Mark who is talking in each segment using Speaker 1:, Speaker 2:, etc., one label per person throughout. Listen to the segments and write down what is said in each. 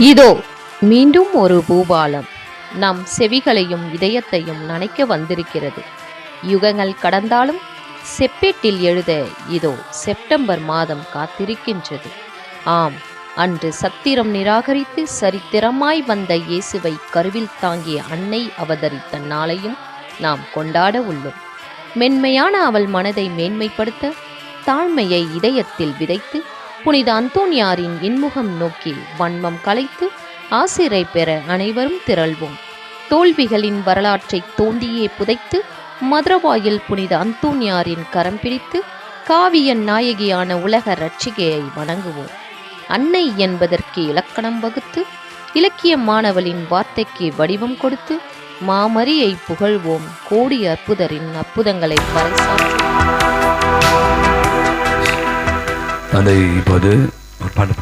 Speaker 1: இதோ மீண்டும் ஒரு பூபாலம் நம் செவிகளையும் இதயத்தையும் நனைக்க வந்திருக்கிறது. யுகங்கள் கடந்தாலும் செப்பேட்டில் எழுத இதோ செப்டம்பர் மாதம் காத்திருக்கின்றது. ஆம், அன்று சத்திரம் நிராகரித்து சரித்திரமாய் வந்த இயேசுவை கருவில் தாங்கிய அன்னை அவதரித்த நாளையும் நாம் கொண்டாட உள்ளோம். மென்மையான அவள் மனதை மேன்மைப்படுத்த தாழ்மையை இதயத்தில் விதைத்து புனித அந்தோனியாரின் இன்முகம் நோக்கி வன்மம் கலைத்து ஆசிரை பெற அனைவரும் திரள்வோம். தோல்விகளின் வரலாற்றை தோண்டியே புதைத்து மதுரவாயில் புனித அந்தோனியாரின் கரம் பிடித்து காவிய நாயகியான உலக இரட்சிகையை வணங்குவோம். அன்னை என்பதற்கு இலக்கணம் வகுத்து இலக்கிய மாணவளின் வார்த்தைக்கு வடிவம் கொடுத்து மாமரியை புகழ்வோம். கோடி அற்புதரின் அற்புதங்களை பறைசாற்றுவோம்.
Speaker 2: அதை இப்போது பாடு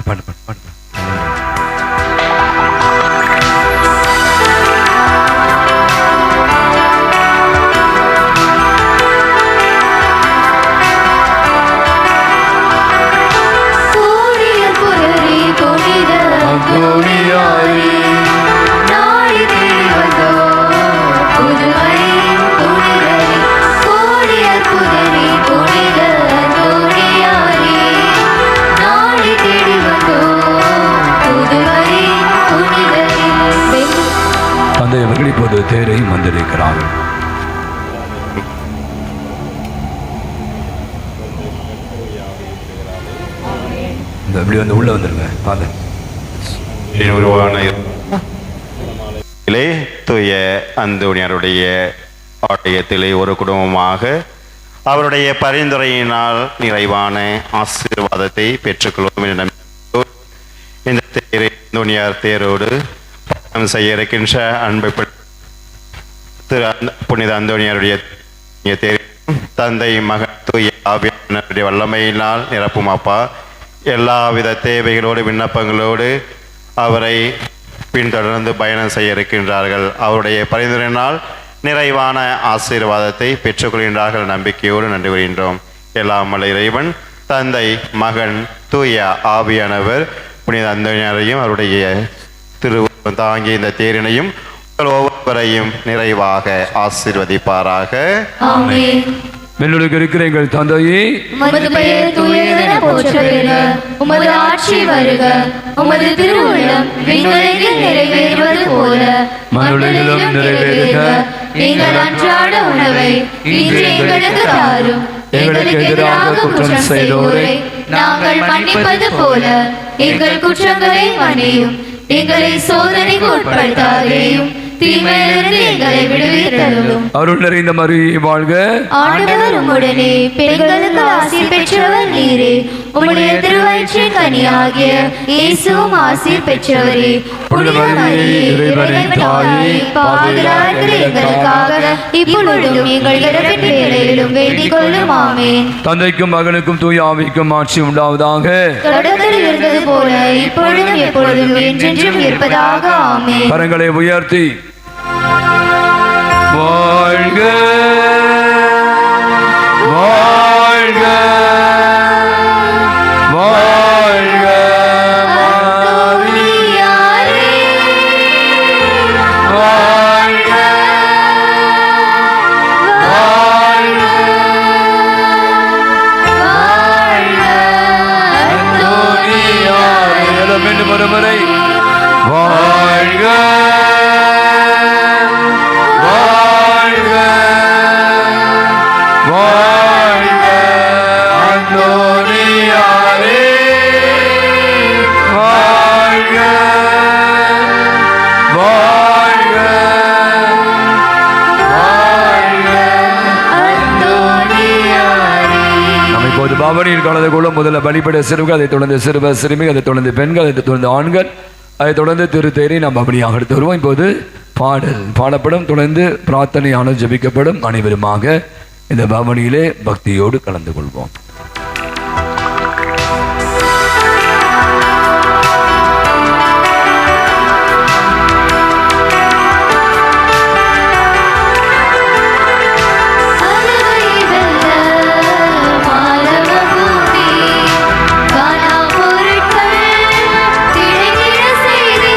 Speaker 2: இப்போது தேரை வந்திருக்கிறார்கள். இப்படி வந்து உள்ள வந்துருங்க.
Speaker 3: தூய அந்தோனியாருடைய ஆலயத்திலே ஒரு குடும்பமாக அவருடைய பரிந்துரையினால் நிறைவான ஆசீர்வாதத்தை பெற்றுக்கொள்வோம். இந்த தேரை அந்தோனியார் தேரோடு செய்ய இருக்கின்ற அன்பை புனித அந்தோனியாருடைய தந்தை மகன் தூய ஆவியானவருடைய வல்லமையினால் நிரப்பும் அப்பா. எல்லாவித தேவைகளோடு விண்ணப்பங்களோடு அவரை பின்தொடர்ந்து பயணம் செய்ய இருக்கின்றார்கள். அவருடைய பரிந்துரையினால் நிறைவான ஆசீர்வாதத்தை பெற்றுக்கொள்கின்றார்கள். நம்பிக்கையோடு நன்றி கூறுகின்றோம். எல்லாம் வல்ல இறைவன் தந்தை மகன் தூய ஆவியானவர் புனித அந்தோனியாரையும் அவருடைய திருவுருவம் தாங்கிய இந்த தேரினையும் ஒவ்வொருவரையும் நிறைவாக ஆசீர்வதிப்பாராக.
Speaker 2: மேலுலகில் இருக்கிற எங்கள் தந்தையே,
Speaker 4: உமது பெயர் தூயதென போற்ற பெறுக. உமது ஆட்சி வருக. உமது திருவுள்ளம் விண்ணுலகில் நிறைவேறுவது போல மண்ணுலகிலும் நிறைவேறுக. எங்கள் அன்றாட உணவை இன்று எங்களுக்கு தாரும். எங்களுக்கு எதிராக குற்றம் செய்தோரை நாங்கள் மன்னிப்பது போல எங்கள் குற்றங்களை மன்னியும். எங்களை சோதனைக்கு உட்படுத்தாதேயும், தீமையிலிருந்து எங்களை விடுவித்தருளும்.
Speaker 2: அருள் நிறைந்த மரியே வாழ்க.
Speaker 4: ஆண்டவர் உம்முடனே, பெண்களுக்கு ஆசி பெற்றவர் நீரே. உம்முடைய திருவயிற்றின் கனியாகிய இயேசுவும் ஆசி பெற்றவரே. புனித மரியே, இறைவனின் தாயே, பாவிகளாகிய எங்களுக்காக இப்பொழுதும் எங்கள் இறப்பின் வேளையிலும் வேண்டிக் கொள்ளும். ஆமென்.
Speaker 2: தந்தைக்கும் மகனுக்கும் தூய ஆவிக்கும் ஆட்சி உண்டாவதாக.
Speaker 4: தொடக்கத்தில் இருந்தது போல இப்பொழுதும் எப்பொழுதும் என்றென்றும் இருப்பதாக. ஆமென்.
Speaker 2: கரங்களை உயர்த்தி வாழ்க வாழ்க வாழ்க
Speaker 4: மரியாரே,
Speaker 2: வாழ்க வாழ்க
Speaker 4: வாழ்க
Speaker 2: அந்தோனியாரே. எல்லாம் மீண்டும் ஒருமுறை வாழ்க பவனியில் கலந்து கொள்ளும். முதல்ல பலிபட சிறுவர்கள், அதைத் தொடர்ந்து சிறுவர் சிறுமிகள், அதைத் தொடர்ந்து பெண்கள், அதைத் தொடர்ந்து ஆண்கள், அதைத் தொடர்ந்து திருத்தேரி நாம் பவனியாக எடுத்து வருவோம். இப்போது பாடல் பாடப்படும், தொடர்ந்து பிரார்த்தனையான ஜபிக்கப்படும். அனைவருமாக இந்த பவனியிலே பக்தியோடு கலந்து கொள்வோம்.
Speaker 4: மாலவ பூமி காணா பொருட்கள் கிடைக்கிற செய்தி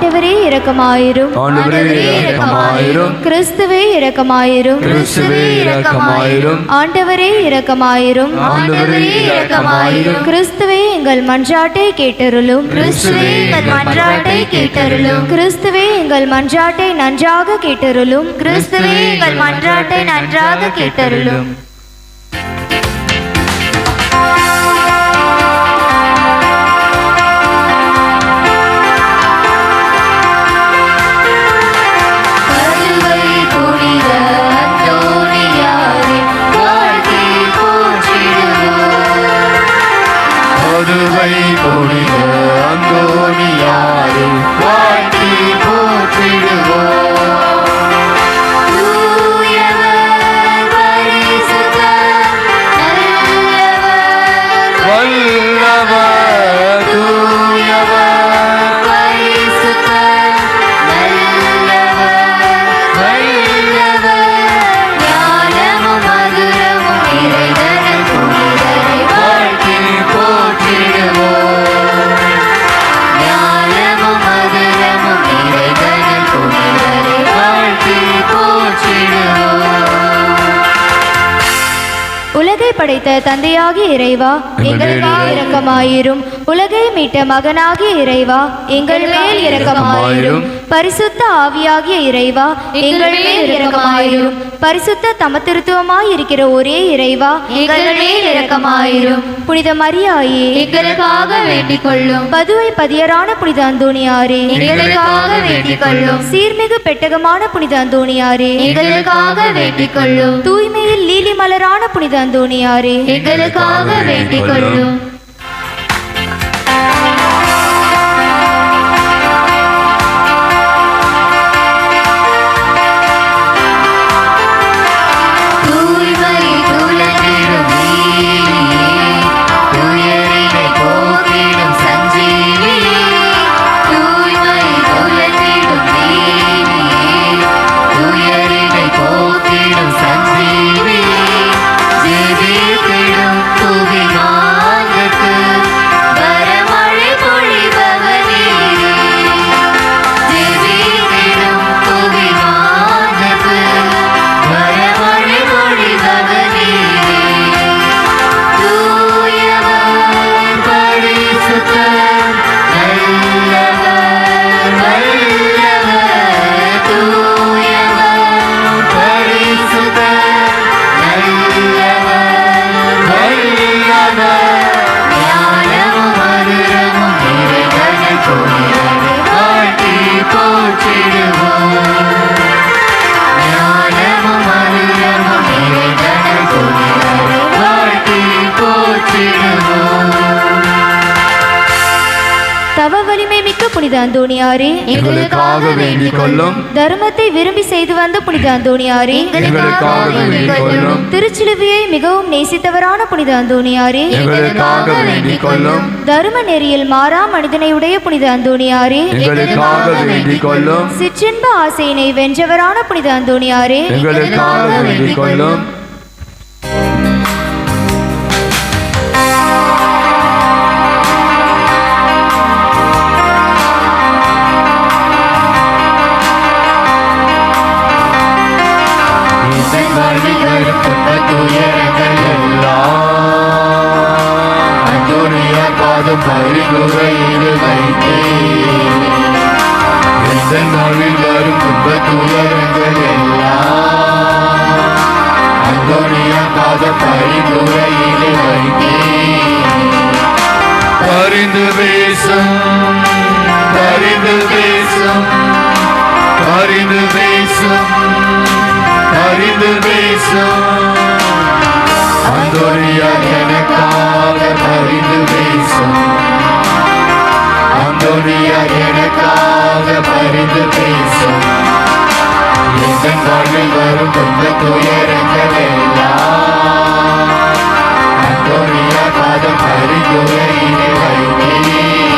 Speaker 4: ஆண்டவரே இரக்கமாயிரும்.
Speaker 2: ஆண்டவரே இரக்கமாயிரும்.
Speaker 4: கிறிஸ்துவே இரக்கமாயிரும்.
Speaker 2: கிறிஸ்துவே இரக்கமாயிரும்.
Speaker 4: ஆண்டவரே இரக்கமாயிரும்.
Speaker 2: ஆண்டவரே இரக்கமாயிரும்.
Speaker 4: கிறிஸ்துவே எங்கள் மன்றாட்டை கேட்டருளும்.
Speaker 5: கிறிஸ்துவே எங்கள் மன்றாட்டை கேட்டருளும்.
Speaker 4: கிறிஸ்துவே எங்கள் மன்றாட்டை நன்றாக கேட்டருளும்.
Speaker 5: கிறிஸ்துவே எங்கள் மன்றாட்டை நன்றாக கேட்டருளும்.
Speaker 2: பதுவை புனித அந்தோணியாரை வாழ்த்தி போற்றிடுவோம். வல்லவர் தூயவர்
Speaker 5: ஞானமும் மதுரமும் இறைவனின் புனிதரை
Speaker 2: வாழ்த்தி போற்றிடுவோம்.
Speaker 5: ஞானமும் மதுரமும் இறைவனின் புனிதரை
Speaker 2: வாழ்த்தி போற்றிடுவோம்.
Speaker 4: உலகை படைத்த தந்தையாகிய இறைவா எங்களுக்காக இரக்கமாயிரும். உலகை மீட்ட மகனாகிய இறைவா எங்கள் மேல் இரக்கமாயிரும். பரிசுத்த ஆவியாகிய இறைவா எங்கள் மேல் இரக்கமாயிரும். பரிசுத்த தமத்திருத்துவமாய் இருக்கிற ஒரே இறைவா
Speaker 5: எங்கள் மேல் இரக்கமாயிரும்.
Speaker 4: புனித மரியாயே
Speaker 5: எங்களுக்காக வேண்டிக் கொள்ளும்.
Speaker 4: பதுவை பதியரான புனித அந்தோணியாரே
Speaker 5: எங்களுக்காக வேண்டிக் கொள்ளும்.
Speaker 4: சீர்மிகு பெட்டகமான புனித அந்தோணியாரே
Speaker 5: எங்களுக்காக வேண்டிக் கொள்ளும்.
Speaker 4: தூய்மையில் லீலி மலரான புனித அந்தோணியாரே
Speaker 5: எங்களுக்காக வேண்டிக் கொள்ளும். தூய்மை துலகிடும் நீரியே, துயரினை போக்கிடும் சஞ்சீவியே. தூய்மை துலகிடும் நீரியே, துயரினை போக்கிடும் சஞ்சீவியே. ஜெபித்திடும் புவிமாந்தர்க்கு வரமழை பொழிபவனே. ஜெபித்திடும் புவிமாந்தர்க்கு வரமழை பொழிபவனே. தூயவர் பரிசுத்தர் நல்லவர் வல்லவர். தூயவர் பரிசுத்தர் நல்லவர் வல்லவர். ஞானமும் மதுரமும் இறைவனின் புனிதரை வாழ்த்தி போற்றிடுவோம். ஞானமும் மதுரமும் இறைவனின் புனிதரை வாழ்த்தி போற்றிடுவோம்.
Speaker 4: தவ வலிமை மிக்க புனித அந்தோணியாரே
Speaker 2: எங்களுக்காக வேண்டிக் கொள்ளும்.
Speaker 4: தர்மத்தை விரும்பி செய்து வந்த புனித அந்தோணியாரே
Speaker 2: எங்களுக்காக வேண்டிக் கொள்ளும்.
Speaker 4: திருச்சிலுவையை மிகவும் நேசித்தவரான புனித அந்தோணியாரே
Speaker 2: எங்களுக்காக வேண்டிக் கொள்ளும்.
Speaker 4: தர்ம நெறியில் மாறா மனிதனை உடைய புனித அந்தோணியாரே
Speaker 2: எங்களுக்காக வேண்டிக் கொள்ளும்.
Speaker 4: சிற்றின்ப ஆசையினை வென்றவரான புனித அந்தோணியாரே
Speaker 2: எங்களுக்காக வேண்டிக் கொள்ளும். வாழ்வில் வரும் துன்பத் துயரங்கள் எல்லாம் அந்தோணியார் பாதம் பரிந்துரையில் வைத்தேன். எந்தன் வாழ்வில் வரும் துன்பத் துயரங்கள் எல்லாம் அந்தோணியார் பாதம் பரிந்துரையில் வைத்தேன். பரிந்து பேசும் பரிந்து பேசும் பரிந்து பேசும் பரிந்து பேசும் அந்தோணியார் எனக்காக பரிந்து பேசும். அந்தோணியார் எனக்காக பரிந்து பேசும். என் வாழ்வில் வரும் துன்பத் துயரங்கள் எல்லாம் அந்தோணியார் பாதம் பரிந்துரையிலே வைத்தேன்.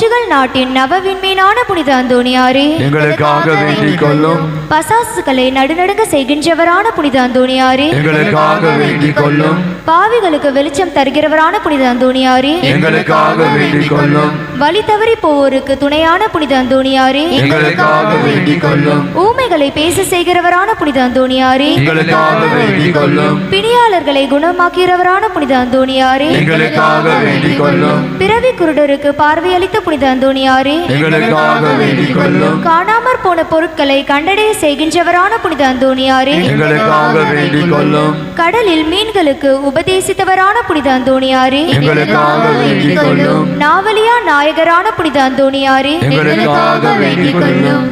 Speaker 4: போர்ச்சுகல் நாட்டின் நவவிண்மீனான புனித அந்தோணியாரே,
Speaker 2: எங்களுக்காக வேண்டிக் கொள்ளும்.
Speaker 4: பசாசுகளை நடுநடுங்க செய்கின்றவரான புனித அந்தோணியாரே,
Speaker 2: எங்களுக்காக வேண்டிக் கொள்ளும்.
Speaker 4: பாவிகளுக்கு வெளிச்சம் தருகிறவரான புனித அந்தோணியாரே,
Speaker 2: எங்களுக்காக வேண்டிக் கொள்ளும்.
Speaker 4: வழி தவறி போவோருக்கு துணையான புனித அந்தோணியாரே,
Speaker 2: எங்களுக்காக வேண்டிக் கொள்ளும்.
Speaker 4: ஊமைகளை பேச செய்கிறவரான புனித அந்தோணியாரே,
Speaker 2: எங்களுக்காக வேண்டிக் கொள்ளும்.
Speaker 4: பிணியாளர்களை குணமாக்கிறவரான புனித அந்தோணியாரே,
Speaker 2: எங்களுக்காக வேண்டிக் கொள்ளும்.
Speaker 4: பிறவி குருடருக்கு பார்வையளித்த புனித அந்தோணியாரே,
Speaker 2: எங்களுக்காக வேண்டிக் கொள்ளும்.
Speaker 4: காணாமற் போன பொருட்களை கண்டடைய செய்கின்றவரான புனித அந்தோணியாரே,
Speaker 2: எங்களுக்காக வேண்டிக் கொள்ளும்.
Speaker 4: கடலில் மீன்களுக்கு உபதேசித்தவரான புனித அந்தோணியாரே,
Speaker 2: எங்களுக்காக வேண்டிக் கொள்ளும்.
Speaker 4: நாவலியா நாயகரான புனித அந்தோணியாரே,
Speaker 2: எங்களுக்காக வேண்டிக் கொள்ளும்.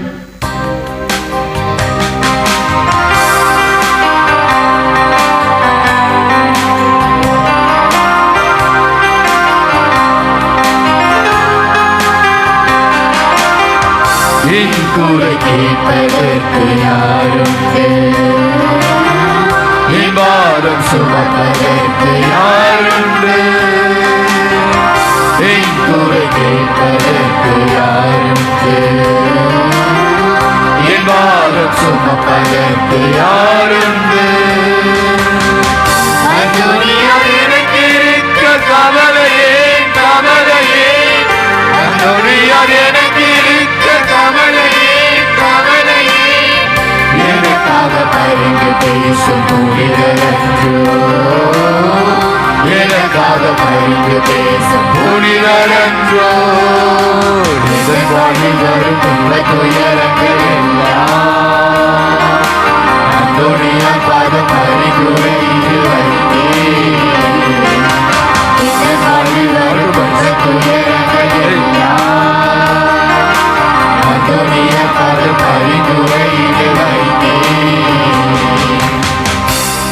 Speaker 2: என் குறை கேட்பதற்கு யாருண்டு? என் பாரம் சுமப்பதற்கு யாருண்டு? என் குறை கேட்பதற்கு யாருண்டு? என் பாரம் சுமப்பதற்கு யாருண்டு? அந்தோனியார் எனக்கு இருக்க கவலையே, கவலையே. அந்தோனியார் எனக்கு இருக்க கவலையே, கவலையே. எனக்காக பரிந்து பேசும் புனிதரன்றோ, எனக்காக பரிந்து பேசும் புனிதரன்றோ. எங்கள் வாழ்வில் வரும் துன்ப துயரங்கள் எல்லாம் அந்தோனியார் பாதம் பரிந்துரை எங்கள் வாழ்வில் வரும் துன்ப துயரங்கள் எல்லாம் அந்தோனியார் பாதம் பரிந்துரை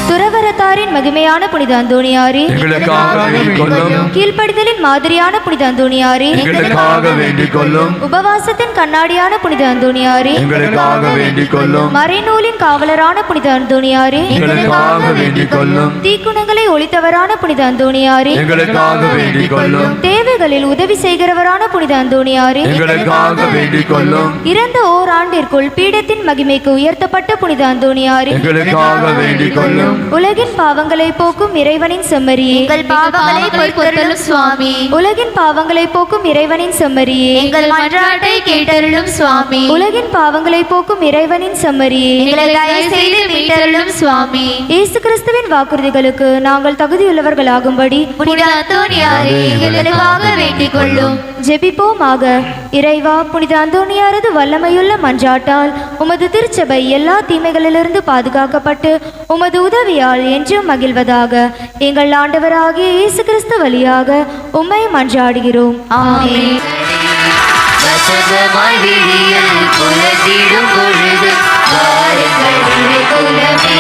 Speaker 4: துறவரத்தாரின் மகிமையான புனித அந்தோணியாரே,
Speaker 2: எங்களுக்காக வேண்டிக் கொள்ளும்.
Speaker 4: கீழ்ப்படிதலின் மாதிரியான புனித அந்தோணியாரே,
Speaker 2: எங்களுக்காக வேண்டிக் கொள்ளும்.
Speaker 4: உபவாசத்தின் கண்ணாடியான புனித அந்தோணியாரே,
Speaker 2: எங்களுக்காக வேண்டிக் கொள்ளும்.
Speaker 4: மறைநூலின் காவலரான புனித அந்தோணியாரே,
Speaker 2: எங்களுக்காக வேண்டிக் கொள்ளும்.
Speaker 4: தீக்குணங்களை ஒளித்தவரான புனித அந்தோணியாரே,
Speaker 2: எங்களுக்காக வேண்டிக் கொள்ளும்.
Speaker 4: தேவைகளில் உதவி செய்கிறவரான புனித அந்தோணியாரே,
Speaker 2: எங்களுக்காக வேண்டிக் கொள்ளும்.
Speaker 4: இறந்த ஓராண்டிற்குள் பீடத்தின் மகிமைக்கு உயர்த்தப்பட்ட புனித அந்தோணியாரே,
Speaker 2: எங்களுக்காக வேண்டிக் கொள்ளும்.
Speaker 4: உலகின் பாவங்களை போக்கும் இறைவனின் செம்மறியே,
Speaker 5: எங்கள் பாவங்களை பொறுத்தருளும் சுவாமி.
Speaker 4: உலகின் பாவங்களை போக்கும் இறைவனின் செம்மறியே,
Speaker 5: எங்கள் மன்றாட்டை கேட்டருளும் சுவாமி.
Speaker 4: உலகின் பாவங்களை போக்கும் இறைவனின் செம்மறியே,
Speaker 5: எங்களை தயவு செய்து மீட்டருளும் சுவாமி.
Speaker 4: இயேசு கிறிஸ்துவின் வாக்குறுதிகளுக்கு நாங்கள் தகுதியுள்ளவர்களாகும்படி
Speaker 5: புனித அந்தோணியாரே, எங்களுக்காக வேண்டிக் கொள்ளும்.
Speaker 4: ஜெபிப்போமாக. இறைவா, புனித அந்தோணியாரது வல்லமையுள்ள மன்றாட்டால் உமது திருச்சபை எல்லா தீமைகளிலிருந்து பாதுகாக்கப்பட்டு உமது உதவியால் என்றும் மகிழ்வதாக எங்கள் ஆண்டவராகிய இயேசு கிறிஸ்து வழியாக உம்மை மன்றாடுகிறோம்.
Speaker 5: ஆமென். வசந்தமாய் விழியில் புலர்ந்திடும் பொழுது வாருங்கள் இறைக்குலமே,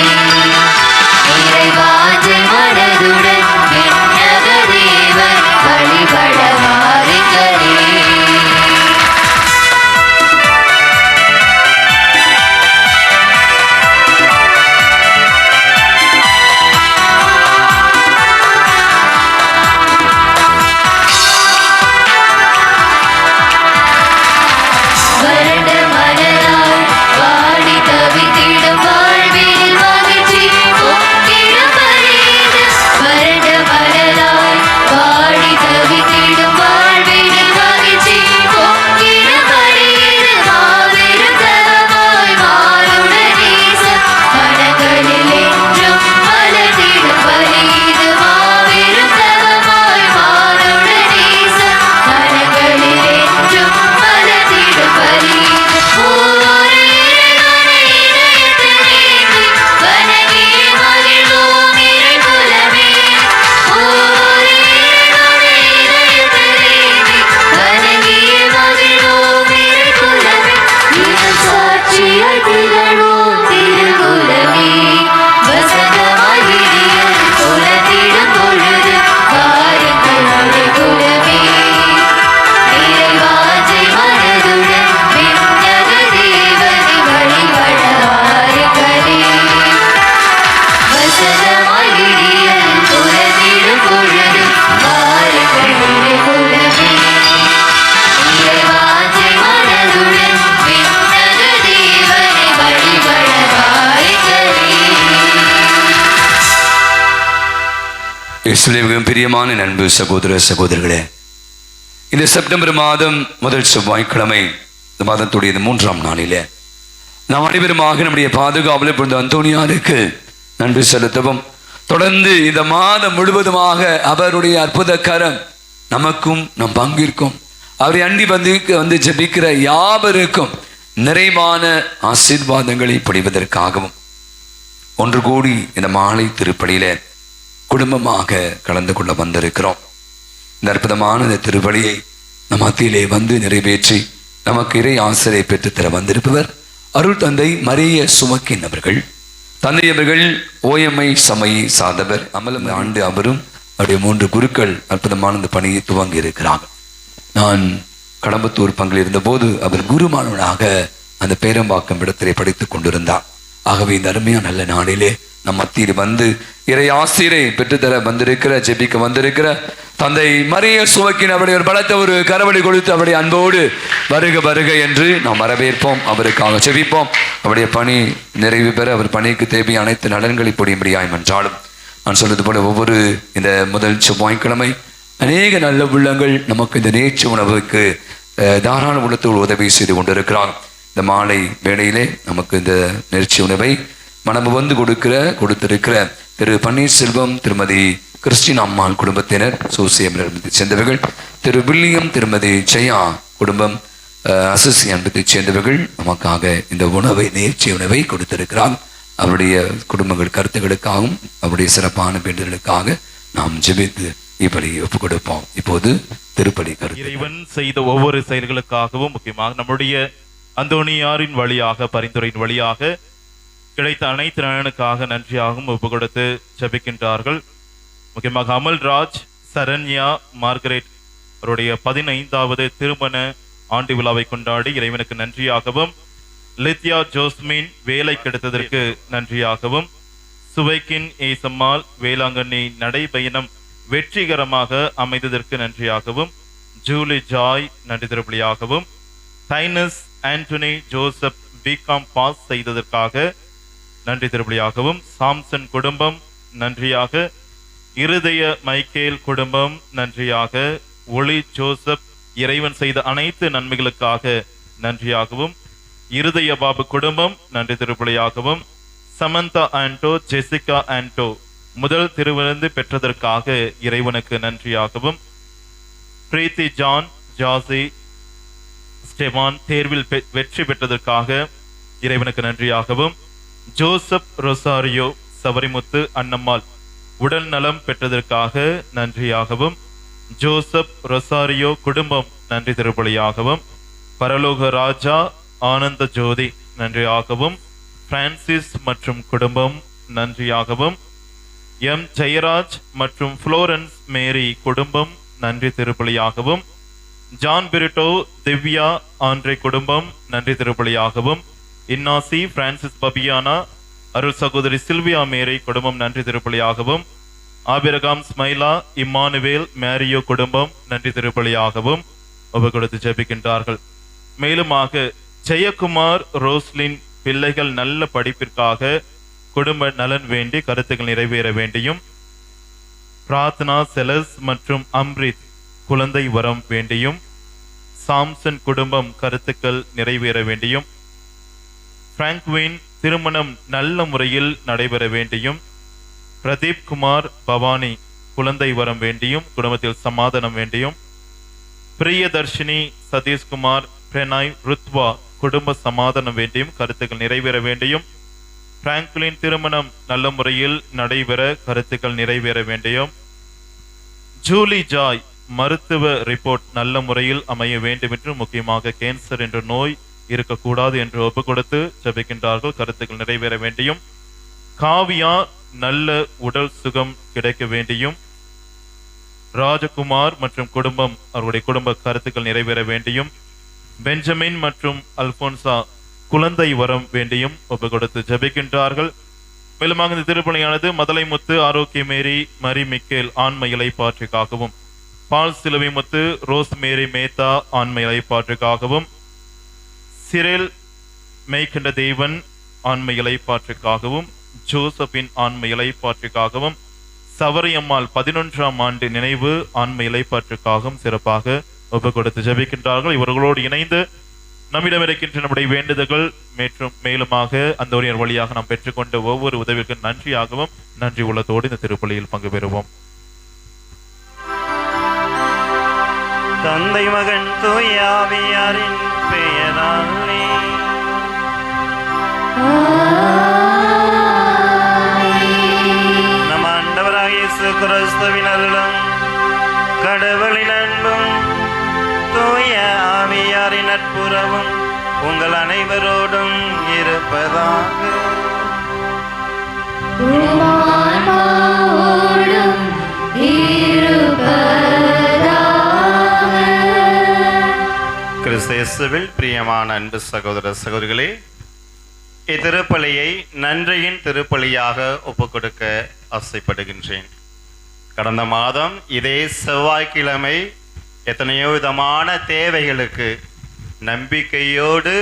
Speaker 5: இறைவாஞ்ச மனதுடன் விண்ணக தேவன் வழிபட வாருங்களே. வறண்ட மனதால் வாடி தவித்திடும் வாழ்வில் மகிழ்ச்சி பொங்கிடும் பரிது. வறண்ட மனதால்
Speaker 2: இயேசுவின் பிரியமான அன்பு சகோதர சகோதரர்களே, இந்த செப்டம்பர் மாதம் முதல் செவ்வாய்க்கிழமை, இந்த மாதத்துடைய இந்த 3ஆம் நாளிலே நாம் அனைவருமாக நம்முடைய பாதுகாவலர் புனித அந்தோனியாருக்கு நன்றி செலுத்தவும், தொடர்ந்து இந்த மாதம் முழுவதுமாக அவருடைய அற்புத கரம் நமக்கும் நம் பங்கிற்கும் அவரை அண்டி வந்து ஜெபிக்கிற யாவருக்கும் நிறைவான ஆசீர்வாதங்களை பொழிவதற்காகவும் ஒன்று கூடி இந்த மாலை திருப்பலியில குடும்பமாக கலந்து கொள்ள வந்திருக்கிறோம். இந்த அற்புதமான இந்த திருப்பலியை நம் மத்தியிலே வந்து நிறைவேற்றி நமக்கு இறை ஆசிரியை பெற்றுத்தர வந்திருப்பவர் அருள் தந்தை மரிய சுமக்கின் அவர்கள். தந்தை அவர்கள் ஓஎம்ஐ சமயை சார்ந்தவர். அமலம் ஆண்டு அவரும் அவருடைய 3 குருக்கள் அற்புதமான இந்த பணியை துவங்கி இருக்கிறார்கள். நான் கடம்பத்தூர் பங்கில் இருந்தபோது அவர் குருமானவனாக அந்த பேரம்பாக்கம் இடத்திலே படித்துக் கொண்டிருந்தார். ஆகவே இந்த அருமையான நல்ல நாளிலே நம் மத்தியில் வந்து இறை ஆசிரை பெற்றுத்தர வந்திருக்கிற, ஜெபிக்க வந்திருக்கிற தந்தை மரிய சுமக்கின் அவருடைய ஒரு பலத்த ஒரு கரவழி கொடுத்து அவருடைய அன்போடு வருக வருக என்று நாம் வரவேற்போம். அவருக்காக ஜெபிப்போம். அவருடைய பணி நிறைவு பெற அவர் பணிக்கு தேவையான அனைத்து நலன்களை பொடியும்படியாய் என்றாலும் நான் சொல்வது போல ஒவ்வொரு இந்த முதல் செவ்வாய்க்கிழமை அநேக நல்ல உள்ளங்கள் நமக்கு இந்த நேற்று உணவுக்கு தாராள உள்ளத்தோடு உதவி செய்து கொண்டிருக்கிறார். இந்த மாலை வேளையிலே நமக்கு இந்த நேர்ச்சி உணவை மனம் வந்து கொடுத்திருக்கிற திரு பன்னீர்செல்வம், திருமதி கிறிஸ்டின் அம்மாள் குடும்பத்தினர், சோசியம் சேர்ந்தவர்கள், திரு வில்லியம், திருமதி ஜெயா குடும்பம், அசசி அன்பத்தைச் சேர்ந்தவர்கள் நமக்காக இந்த உணவை, நேர்ச்சி உணவை கொடுத்திருக்கிறார். அவருடைய குடும்பங்கள் கருத்துக்களுக்காகவும் அவருடைய சிறப்பான வேண்டுதலுக்காக நாம் ஜெபித்து இப்படி ஒப்புக் கொடுப்போம். இப்போது திருப்பலி கருத்து.
Speaker 6: இறைவன் செய்த ஒவ்வொரு செயல்களுக்காகவும், முக்கியமாக நம்முடைய அந்தோனியாரின் வழியாக, பரிந்துரையின் வழியாக கிடைத்த அனைத்து நலனுக்காக நன்றியாகவும் ஒப்புக் கொடுத்து ஜெபிக்கின்றார்கள். முக்கியமாக அமல்ராஜ், சரண்யா, மார்கரெட் அவருடைய 15வது திருமண ஆண்டு விழாவை கொண்டாடி இறைவனுக்கு நன்றியாகவும், லித்யா ஜோஸ்மின் வேலை கிடைத்ததற்கு நன்றியாகவும், சுவைக்கின் ஏசம்மாள் வேளாங்கண்ணி நடைபயணம் வெற்றிகரமாக அமைந்ததற்கு நன்றியாகவும், ஜூலி ஜாய் நன்றி திருப்பலியாகவும், தைனஸ் ஆண்டனி ஜோசப் பிகாம் பாஸ் செய்ததற்காக நன்றி திருப்பலியாகவும், சாம்சன் குடும்பம் நன்றியாக, இருதய மைக்கேல் குடும்பம் நன்றியாக, ஒளி ஜோசப் இறைவன் செய்த அனைத்து நன்மைகளுக்காக நன்றியாகவும், இருதய பாபு குடும்பம் நன்றி திருப்பலியாகவும், சமந்தா ஆண்டோ, ஜெசிகா ஆண்டோ முதல் திருவிருந்து பெற்றதற்காக இறைவனுக்கு நன்றியாகவும், பிரீத்தி ஜான், ஜாசி ஸ்டெவான் தேர்வில் வெற்றி பெற்றதற்காக இறைவனுக்கு நன்றியாகவும், ஜோசப் ரொசாரியோ, சவரிமுத்து அன்னம்மாள் உடல் நலம் பெற்றதற்காக நன்றியாகவும், ஜோசப் ரொசாரியோ குடும்பம் நன்றி திருப்பலியாகவும், பரலோக ராஜா ஆனந்த ஜோதி நன்றியாகவும், பிரான்சிஸ் மற்றும் குடும்பம் நன்றியாகவும், எம் ஜெயராஜ் மற்றும் புளோரன்ஸ் மேரி குடும்பம் நன்றி திருப்பலியாகவும், ஜான் பிரிட்டோ, திவ்யா ஆண்ட்ரே குடும்பம் நன்றி திருப்பலியாகவும், இன்னாசி, பிரான்சிஸ் பபியானா, அருள் சகோதரி சில்வியா மேரி குடும்பம் நன்றி திருப்பலியாகவும், ஆபிரகாம் ஸ்மைலா, இம்மானுவேல் மேரியோ குடும்பம் நன்றி திருப்பலியாகவும் ஒப்பு கொடுத்து ஜெபிக்கின்றார்கள். மேலுமாக ஜெயக்குமார், ரோஸ்லின் பிள்ளைகள் நல்ல படிப்பிற்காக குடும்ப நலன் வேண்டி கருத்துக்கள் நிறைவேற வேண்டியும், பிரார்த்தனா செலஸ் மற்றும் அம்ரித் குழந்தை வரம் வேண்டியும், சாம்சன் குடும்பம் கருத்துக்கள் நிறைவேற வேண்டியும், பிராங்க்வின் திருமணம் நல்ல முறையில் நடைபெற வேண்டியும், பிரதீப் குமார், பவானி குழந்தை வரம் வேண்டியும் குடும்பத்தில் சமாதானம் வேண்டியும், பிரியதர்ஷினி, சதீஷ்குமார், பிரணாய், ருத்வா குடும்ப சமாதானம் வேண்டியும் கருத்துக்கள் நிறைவேற வேண்டியும், பிராங்க்லின் திருமணம் நல்ல முறையில் நடைபெற கருத்துக்கள் நிறைவேற வேண்டியும், ஜூலி ஜாய் மருத்துவ ரிப்போர்ட் நல்ல முறையில் அமைய வேண்டும் என்று, முக்கியமாக கேன்சர் என்ற நோய் இருக்கக்கூடாது என்று ஒப்பு கொடுத்து ஜெபிக்கின்றார்கள். கருத்துக்கள் நிறைவேற வேண்டியும், காவியா நல்ல உடல் சுகம் கிடைக்க வேண்டியும், ராஜகுமார் மற்றும் குடும்பம் அவருடைய குடும்ப கருத்துக்கள் நிறைவேற வேண்டியும், பெஞ்சமின் மற்றும் அல்போன்சா குழந்தை வரம் வேண்டியும் ஒப்பு கொடுத்து ஜெபிக்கின்றார்கள். மேலுமாக இந்த திருப்பணியானது மதலைமுத்து, ஆரோக்கியமேரி, மரி மிக்கேல் ஆண்மை இலைப்பாற்றுக்காகவும், பால் சிலுவை முத்து, ரோஸ் மேரி மேத்தா ஆண்மை இலைப்பாற்றுக்காகவும், சிரேல் மெய்கண்ட தேவன் ஆண்மை இலைப்பாற்றுக்காகவும், ஜோசப்பின் ஆண்மை இலைப்பாற்றுக்காகவும், சவரியம்மாள் 11ஆம் ஆண்டு நினைவு ஆன்ம இலைப்பாற்றுக்காகவும் சிறப்பாக ஒப்பு கொடுத்து ஜெபிக்கின்றார்கள். இவர்களோடு இணைந்து நம்மிடம் இருக்கின்ற நம்முடைய வேண்டுதல்கள் மேலுமாக அந்தோனியர் வழியாக நாம் பெற்றுக்கொண்ட ஒவ்வொரு உதவிக்கும் நன்றியாகவும் நன்றி உள்ளத்தோடு இந்த திருப்பலியில் பங்கு பெறுவோம்.
Speaker 7: தந்தை மகன் தூய ஆவியாரின் பெயராலே நம் ஆண்டவராகிய இயேசு கிறிஸ்துவின் அருளும் கடவுளின் அன்பும் தூய ஆவியாரின் நட்புறவும் உங்கள் அனைவரோடும் இருப்பதாக.
Speaker 3: கிறிஸ்து பிரியமான அன்பு சகோதர சகோதரிகளே, இத்திருப்பலியை நன்றியின் திருப்பலியாக ஒப்புக்கொடுக்க ஆசைப்படுகின்றேன். கடந்த மாதம் இதே செவ்வாய்க்கிழமை எத்தனையோ விதமான தேவைகளுக்கு நம்பிக்கையோடு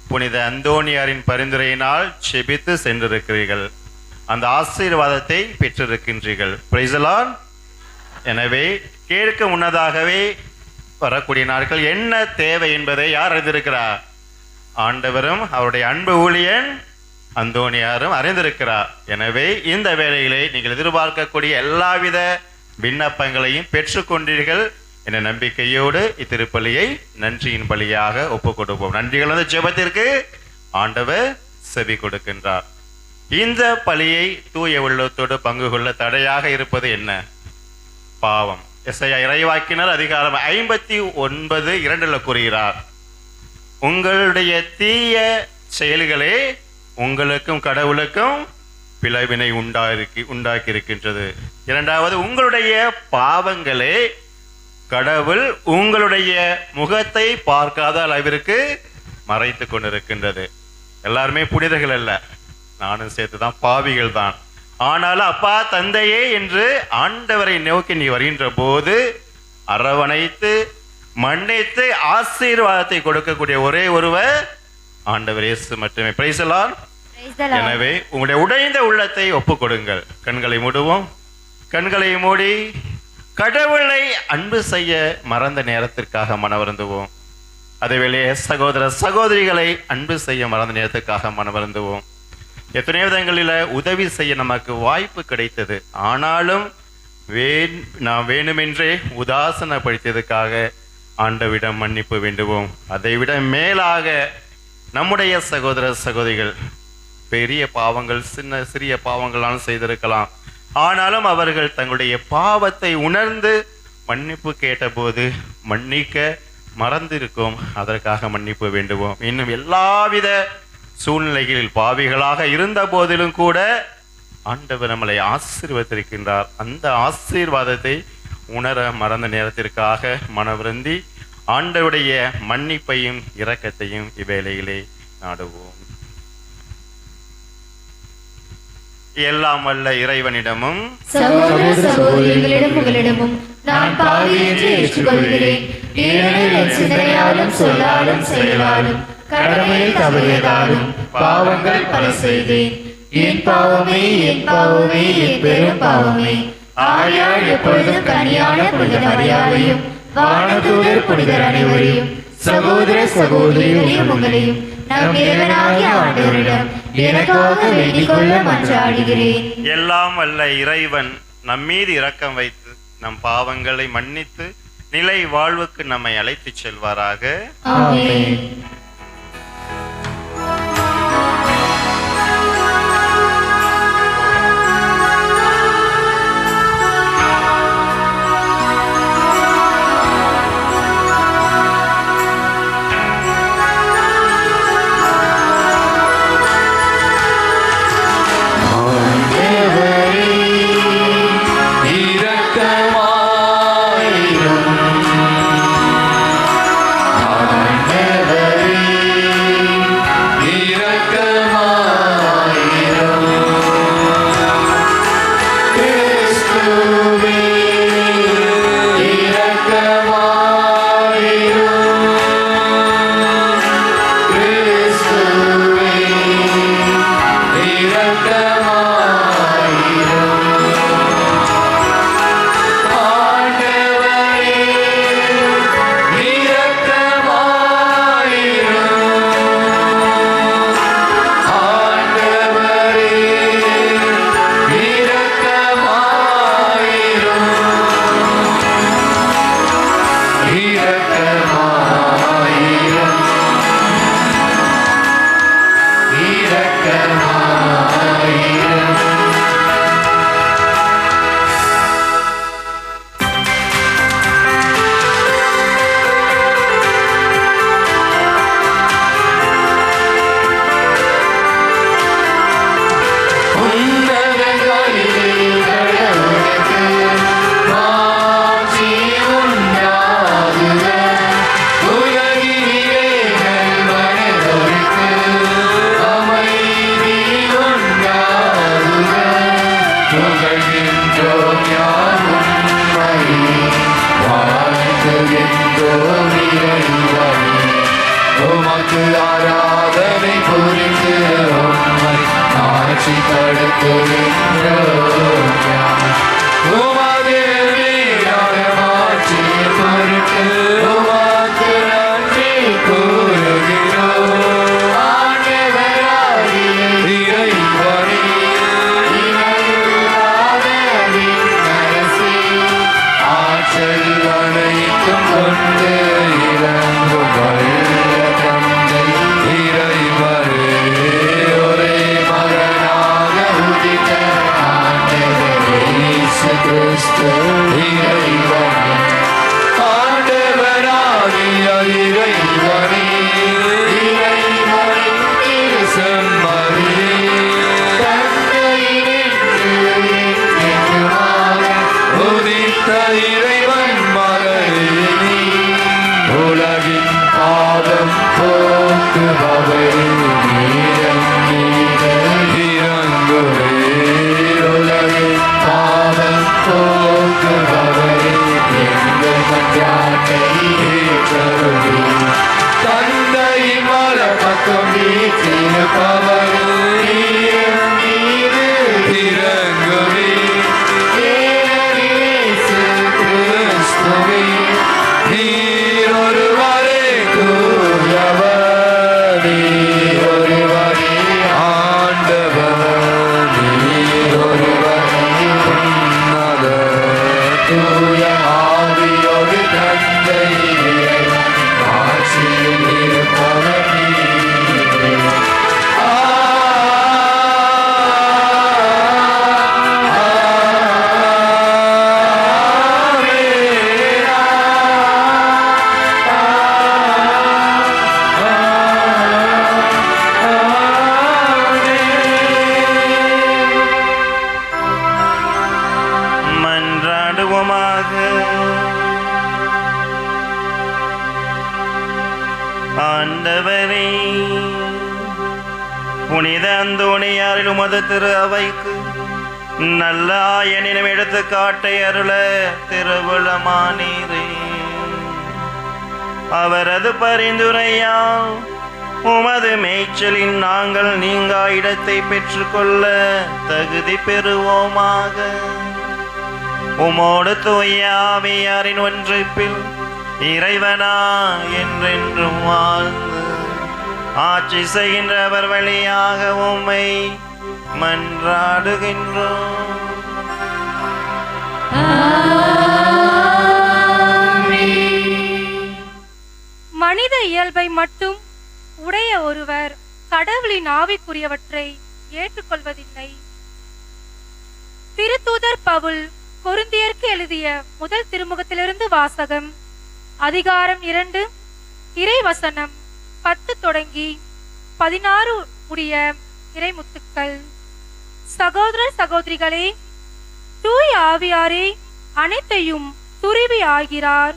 Speaker 3: புனித அந்தோனியாரின் பரிந்துரையினால் செபித்து சென்றிருக்கிறீர்கள். அந்த ஆசீர்வாதத்தை பெற்றிருக்கின்றீர்கள். Price the lord. எனவே கேட்க முன்னதாகவே வரக்கூடிய நாட்கள் என்ன தேவை என்பதை யார் அறிந்திருக்கிறார்? ஆண்டவரும் அவருடைய அன்பு ஊழியன் அந்தோனியாரும் அறிந்திருக்கிறார். எனவே இந்த வேளையிலே நீங்கள் எதிர்பார்க்கக்கூடிய எல்லாவித விண்ணப்பங்களையும் பெற்றுக்கொண்டீர்கள் என்ற நம்பிக்கையோடு இத்திருப்பலியை நன்றியின் பலியாக ஒப்புக் கொடுப்போம். நன்றிகள் வந்து ஜெபத்திற்கு ஆண்டவர் செவி கொடுக்கின்றார். இந்த பலியை தூய உள்ளத்தோடு பங்கு கொள்ள தடையாக இருப்பது என்ன? பாவம். எஸ்ஐயா இறைவாக்கினர் அதிகாரம் 59:2 கூறுகிறார், உங்களுடைய தீய செயல்களே உங்களுக்கும் கடவுளுக்கும் பிளவினை உண்டாக்கி இருக்கின்றது. இரண்டாவது, உங்களுடைய பாவங்களே கடவுள் உங்களுடைய முகத்தை பார்க்காத அளவிற்கு மறைத்து கொண்டிருக்கின்றது. எல்லாருமே புனிதர்கள் அல்ல, நானும் சேர்த்துதான் பாவிகள் தான். ஆனாலும் அப்பா தந்தையே என்று ஆண்டவரை நோக்கி நீ வருகின்ற போது அரவணைத்து மன்னித்து ஆசீர்வாதத்தை கொடுக்கக்கூடிய ஒரே ஒருவர் ஆண்டவர் இயேசு மட்டுமே. Price the lord. எனவே உங்களுடைய உடைந்த உள்ளத்தை ஒப்புக் கொடுங்கள். கண்களை மூடுவோம். கண்களை மூடி கடவுளை அன்பு செய்ய மறந்த நேரத்திற்காக மனவருந்துவோம். அதேவேளை சகோதர சகோதரிகளை அன்பு செய்ய மறந்த நேரத்திற்காக மனவருந்துவோம். எத்தனையோ விதங்களில் உதவி செய்ய நமக்கு வாய்ப்பு கிடைத்தது, ஆனாலும் நாம் வேணுமென்றே உதாசனப்படுத்தியதுக்காக ஆண்டவிடம் மன்னிப்பு வேண்டுவோம். அதைவிட மேலாக நம்முடைய சகோதர சகோதரிகள் பெரிய பாவங்கள் சிறிய பாவங்களாலும் செய்திருக்கலாம், ஆனாலும் அவர்கள் தங்களுடைய பாவத்தை உணர்ந்து மன்னிப்பு கேட்டபோது மன்னிக்க மறந்திருக்கும். அதற்காக மன்னிப்பு வேண்டுவோம். இன்னும் எல்லாவித சூழ்நிலைகளில் பாவிகளாக இருந்த போதிலும் கூட ஆண்டவர் நம்மளை ஆசீர்வதித்திருக்கின்றார். அந்த ஆசீர்வாதத்தை உணர மறந்த நேரத்திற்காக மனவருந்தி ஆண்டவருடைய மன்னிப்பையும் இரக்கத்தையும் இவ்வேளையிலே நாடுவோம். எல்லாம் வல்ல இறைவனிடமும்
Speaker 4: சகோதர சகோதரிகளிடம் உங்களிடமும் நான் பாவி என்று ஏற்றுக்கொள்கிறேன். ஏனெனில் என் சிந்தனையாலும் சொல்லாலும் செயலாலும் கடமையில் தவறியதாலும் பாவங்கள் பல செய்தேன். என் பாவமே என் பாவமே என் பெரும் பாவமே. ஆகையால் எப்பொழுதும் கனியான புனித மரியாதையும் வானதூதர் புனிதர் அனைவரையும் சகோதர சகோதரிகளையும் உங்களையும் நம் இறைவனாகிய ஆண்டவரிடம் எனக்காக வேண்டிக் கொள்ள மன்றாடுகிறேன்.
Speaker 3: எல்லாம் வல்ல இறைவன் நம்மீது இரக்கம் வைத்து நம் பாவங்களை மன்னித்து நிலை வாழ்வுக்கு நம்மை அழைத்துச் செல்வாராக.
Speaker 4: ஆமென்.
Speaker 2: இரக்கமாயிரும் ஆண்டவரே உமக்கு ஆராதனை புரிந்து உம்மை ஆட்சிப்படுத்துகின்றோம். உமது வீரான ஆட்சியை பொருட்டு உமக்கு நன்றி கூறுகிறோம். ஆண்டவராகிய இறைவனே, இணையில்லாத விண்ணரசே, ஆற்றல் அனைத்தும் கொண்டு இறங்கும் வல்ல தந்தை இறைவனே, ஒரே மகனாக உதித்த ஆண்டவர் இயேசு கிறிஸ்து இறைவனே, ஆண்டவராகிய இறைவனே, இறைவனின் திருச்செம்மறி, தந்தையினின்று என்றுமாக உதித்த இறைவன் மகனே, நீ உலகின் பாவம் போக்குபவரே, இறங்குவே. உலகின் பாவம் போக்குபவரே, எங்கள் மன்றாட்டை ஏற்றருளி. தந்தையின் வலப்பக்கம் வீற்றிருப்பவரே, மீது இறங்குவே. இயேசு கிறிஸ்துவே, நீர் ஒருவரே தூயவர், நீர் ஒருவரே ஆண்டவர், நீர் ஒருவரே உன்னதர். தூய ஆவியோடு தந்தை இறைவன் ஆட்சியில் இருப்பவர் நீரே.
Speaker 7: மன்றாடுவோமாக. ஆண்டவரே, புனித அந்தோணியாரில் உமது திரு அவைக்கு நல்ல ஆயனிடம் எடுத்துக்காட்டை அருள திருவுளமானீரே. அவரது பரிந்துரையால் உமது மேய்ச்சலின் நாங்கள் நீங்கா இடத்தை பெற்றுக்கொள்ள தகுதி பெறுவோமாக. உமோடு தூய ஆவியாரின் ஒன்றிப்பில் இறைவனா என்றென்றும் வாழ்ந்து ஆட்சி செய்கின்றவர் வழியாக உம்மை மன்றாடுகின்றோம்.
Speaker 8: மனித இயல்பை மட்டும் உடைய ஒருவர் கடவுளின் ஆவிக்குரியவற்றை ஏற்றுக்கொள்வதில்லை. திருத்தூதர் பவுல் கொரிந்தியருக்கு எழுதிய முதல் திருமுகத்திலிருந்து வாசகம். அதிகாரம் 2, இறைவசனம் 10 தொடங்கி 16 உடைய இறைமுத்துக்கள். சகோதர சகோதரிகளே, தூய ஆவியாரே அனைத்தையும் துருவி ஆகிறார்.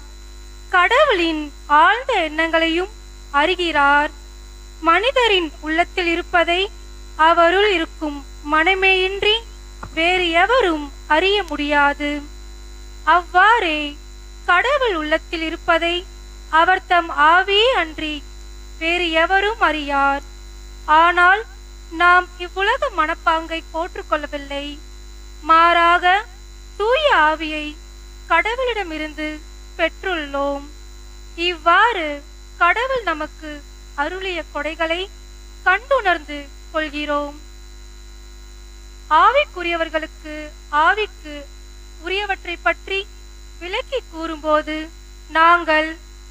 Speaker 8: கடவுளின் ஆழ்ந்த எண்ணங்களையும் அறிகிறார். மனிதரின் உள்ளத்தில் இருப்பதை அவருள் இருக்கும் மனமேயின்றி வேறு எவரும் அறிய முடியாது. அவ்வாறே கடவுள் உள்ளத்தில் இருப்பதை அவர் தம் ஆவியே அன்றி வேறு எவரும் அறியார். ஆனால் நாம் இவ்வுலக மனப்பாங்கை போற்றுக்கொள்ளவில்லை. மாறாக தூய ஆவியை கடவுளிடமிருந்து பெற்றுள்ளோம். இவ்வாறு கடவுள் நமக்கு அருளிய கொடைகளை கண்டுணர்ந்து கொள்கிறோம். ஆவிக்குரியவர்களுக்கு ஆவிக்கு உரியவற்றை பற்றி விளக்கி கூறும்போது நாங்கள்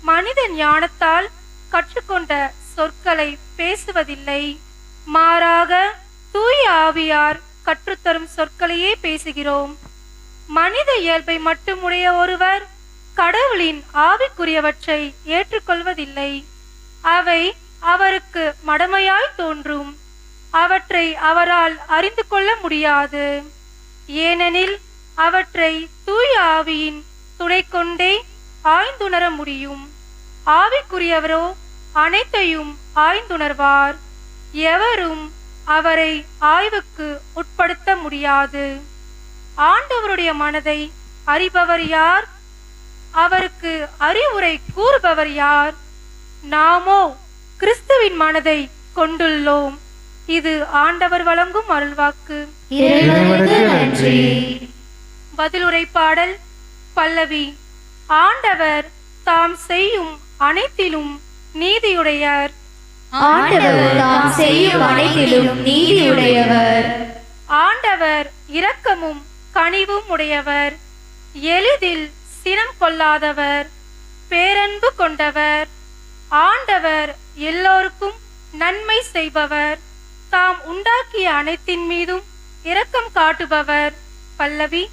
Speaker 8: மனித ஞானத்தால் கற்றுக்கொண்ட சொற்களை பேசுவதில்லை. மாறாக தூய ஆவியார் கற்றுத்தரும் சொற்களையே பேசுகிறோம். மனித இயல்பை மட்டும் உடைய ஒருவர் கடவுளின் ஆவிக்குரியவற்றை ஏற்றுக்கொள்வதில்லை. அவை அவருக்கு மடமையாய் தோன்றும். அவற்றை அவரால் அறிந்து கொள்ள முடியாது. ஏனெனில் அவற்றை தூய ஆவியின் துணை கொண்டே ஆய்ந்துணர முடியும். ஆவிக்குரியவரோ அனைத்தையும் ஆய்ந்துணர்வார். எவரும் அவரை ஆய்வுக்கு உட்படுத்த முடியாது. ஆண்டவருடைய மனதை அறிபவர் யார்? அவருக்கு அறிவுரை கூறுபவர் யார்? நாமோ கிறிஸ்துவின் மனதை கொண்டுள்ளோம். இது ஆண்டவர் வழங்கும் அருள்வாக்கு.
Speaker 4: இறைவனுக்கு நன்றி.
Speaker 8: பதிலுரை பாடல் பல்லவி. ஆண்டவர் தாம் செய்யும் அனைத்திலும் நீதியுடையார்.
Speaker 4: ஆண்டவர் தாம் செய்யும் அனைத்திலும் நீதியுடையவர்.
Speaker 8: ஆண்டவர் இரக்கமும் கனிவும் உடையவர். எளிதில் சினம் கொள்ளாதவர், பேரன்பு கொண்டவர். ஆண்டவர் எல்லோருக்கும் நன்மை செய்பவர். தாம் உண்டாக்கிய அனைத்தின் மீதும் இரக்கம் காட்டுபவர். பல்லவி.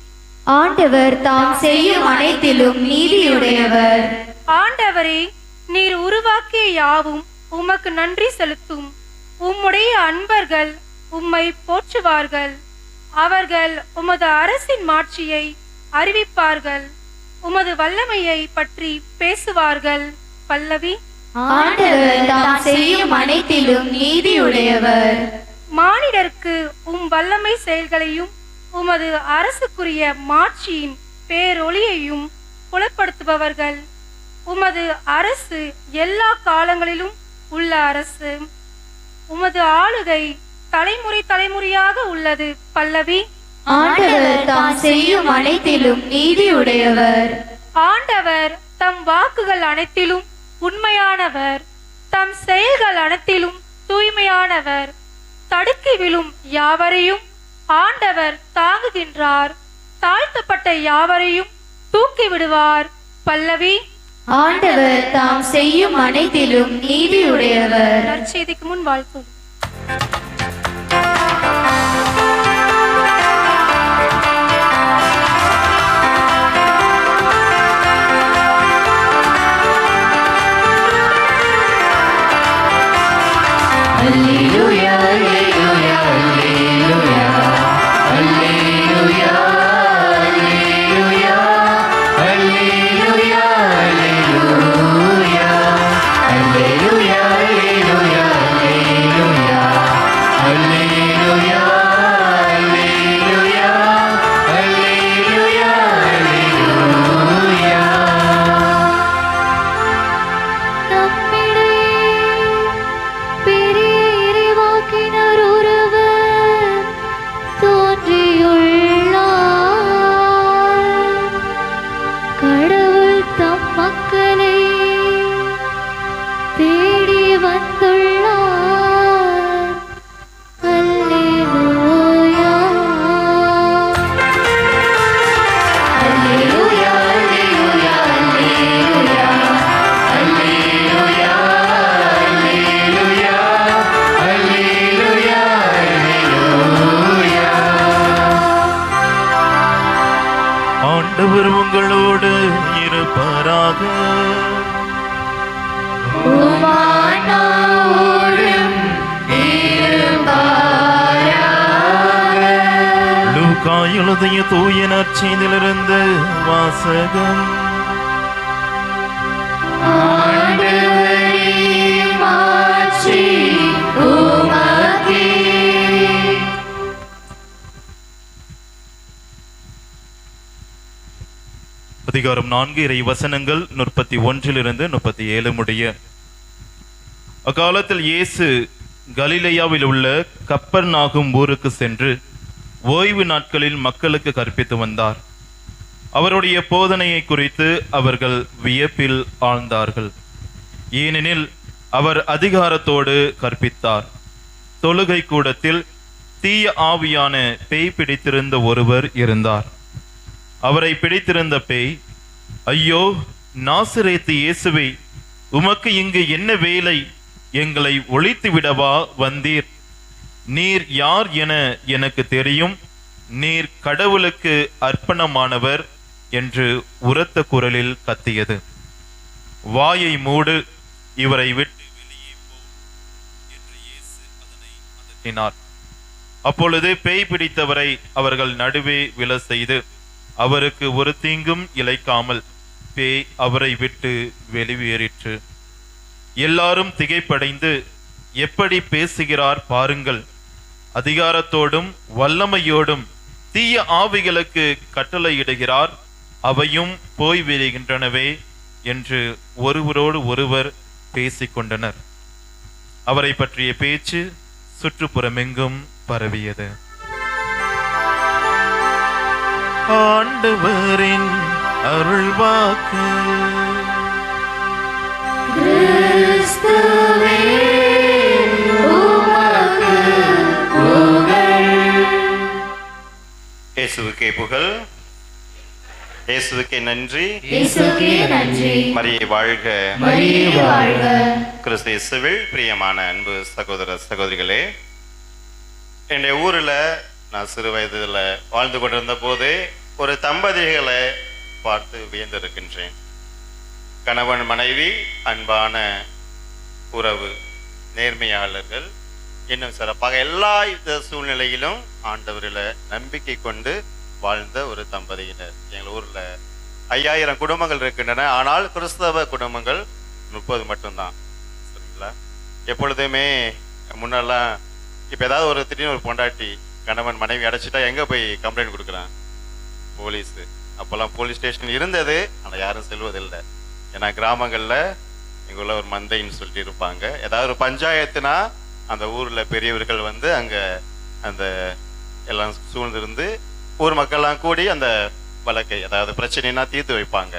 Speaker 4: ஆண்டவர் தாம் செய்யும் அனைத்திலும் நீதியுடையவர்.
Speaker 8: ஆண்டவரே, நீர் உருவாக்கிய யாவும் உமக்கு நன்றி செலுத்தும். உம்முடைய அன்பர்கள் உம்மை போற்றுவார்கள். அவர்கள் உமது அரசின் மாட்சியை அறிவிப்பார்கள். உமது வல்லமையை பற்றி பேசுவார்கள். பல்லவி.
Speaker 4: ஆண்டவர் தாம் செய்யும் அனைத்திலும் நீதியுடையவர்.
Speaker 8: மானிடர்க்கு வல்லமை செயல்களையும் உமது அரசுக்குரிய மாட்சியின் பேரொளியையும் புலப்படுத்துபவர்கள். உமது அரசு எல்லா காலங்களிலும் உள்ள அரசு. உமது ஆளுகை தலைமுறை தலைமுறையாக உள்ளது. பல்லவி.
Speaker 4: ஆண்டவர் தாம் செய்யும் அனைத்திலும் நீதியுடையவர்.
Speaker 8: ஆண்டவர் தம் வாக்குகள் அனைத்திலும் உண்மையானவர். தம் செயல்கள் அனைத்திலும் தூய்மையானவர். தடுக்கி விழும் யாவரையும் ஆண்டவர் தாங்குகின்றார். தாழ்த்தப்பட்ட யாவரையும் தூக்கி விடுவார். பல்லவி.
Speaker 4: ஆண்டவர் தாம் செய்யும் அனைத்திலும் நீதியுடையவர்.
Speaker 8: நற்செய்திக்கு முன் வாழ்த்து.
Speaker 4: Alleluia, alleluia, alleluia, alleluia, alleluia, alleluia, alleluia, alleluia, alleluia, alleluia, alleluia, alleluia, alleluia, alleluia.
Speaker 6: ஆண்டவர் உங்களோடு இருப்பாராக. லூக்கா எழுதிய தூய நற்செய்தியிலிருந்து வாசகம். அதிகாரம் 4 இறை வசனங்கள் 31 37 முடிய. அக்காலத்தில் இயேசு கலிலேயாவில் உள்ள கப்பர்நாகும் ஊருக்கு சென்று ஓய்வு நாட்களில் மக்களுக்கு கற்பித்து வந்தார். அவருடைய போதனையை குறித்து அவர்கள் வியப்பில் ஆழ்ந்தார்கள். ஏனெனில் அவர் அதிகாரத்தோடு கற்பித்தார். தொழுகை கூடத்தில் தீய ஆவியான பேய் பிடித்திருந்த ஒருவர் இருந்தார். அவரை பிடித்திருந்த பேய், ஐயோ நாசரேத்து இயேசுவே, உமக்கு இங்கு என்ன வேலை? எங்களை ஒழித்து விடவா வந்தீர்? நீர் யார் என எனக்கு தெரியும். நீர் கடவுளுக்கு அர்ப்பணமானவர் என்று உரத்த குரலில் கத்தியது. வாயை மூடு, இவரை விட்டு வெளியே போ என்று இயேசு அதனை அதட்டினார். அப்பொழுது பேய் பிடித்தவரை அவர்கள் நடுவே விழ செய்து அவருக்கு ஒரு தீங்கும் இழைக்காமல் பேய் அவரை விட்டு வெளியேறிற்று. எல்லாரும் திகைப்படைந்து, எப்படி பேசுகிறார் பாருங்கள், அதிகாரத்தோடும் வல்லமையோடும் தீய ஆவிகளுக்கு கட்டளையிடுகிறார், அவையும் போய் விடுகின்றனவே என்று ஒருவரோடு ஒருவர் பேசிக்கொண்டனர். அவரை பற்றிய பேச்சு சுற்றுப்புறமெங்கும் பரவியது.
Speaker 7: ஆண்டவரின் அருள்வாக்கு.
Speaker 3: இயேசுவுக்கே புகழ், இயேசுவுக்கே நன்றி, மரியே வாழ்க. கிறிஸ்து இயேசுவில் பிரியமான அன்பு சகோதர சகோதரிகளே, என்னுடைய ஊரில் நான் சிறு வயதில் வாழ்ந்து கொண்டிருந்த போது ஒரு தம்பதிகளை பார்த்து வியந்திருக்கின்றேன். கணவன் மனைவி, அன்பான உறவு, நேர்மையாளர்கள், இன்னும் சிறப்பாக எல்லா சூழ்நிலையிலும் ஆண்டவரில் நம்பிக்கை கொண்டு வாழ்ந்த ஒரு தம்பதியினர். எங்கள் ஊரில் 5000 குடும்பங்கள் இருக்கின்றன. ஆனால் கிறிஸ்தவ குடும்பங்கள் 30 மட்டும்தான். சரிங்களா? எப்பொழுதுமே முன்னெல்லாம் இப்போ ஏதாவது ஒரு திடீர்னு ஒரு பொண்டாட்டி கணவன் மனைவி அடைச்சிட்டா எங்கே போய் கம்ப்ளைண்ட் கொடுக்குறான்? போலீஸு. அப்போல்லாம் போலீஸ் ஸ்டேஷன் இருந்தது, ஆனால் யாரும் செல்வதில்லை. ஏன்னா கிராமங்களில் எங்கள் ஊரில் ஒரு மந்தைன்னு சொல்லிட்டு இருப்பாங்க. ஏதாவது ஒரு பஞ்சாயத்துனா அந்த ஊரில் பெரியவர்கள் வந்து அங்கே அந்த எல்லாம் சூழ்ந்திருந்து ஊர் மக்கள்லாம் கூடி அந்த வழக்கை, அதாவது பிரச்சனைனா தீர்த்து வைப்பாங்க.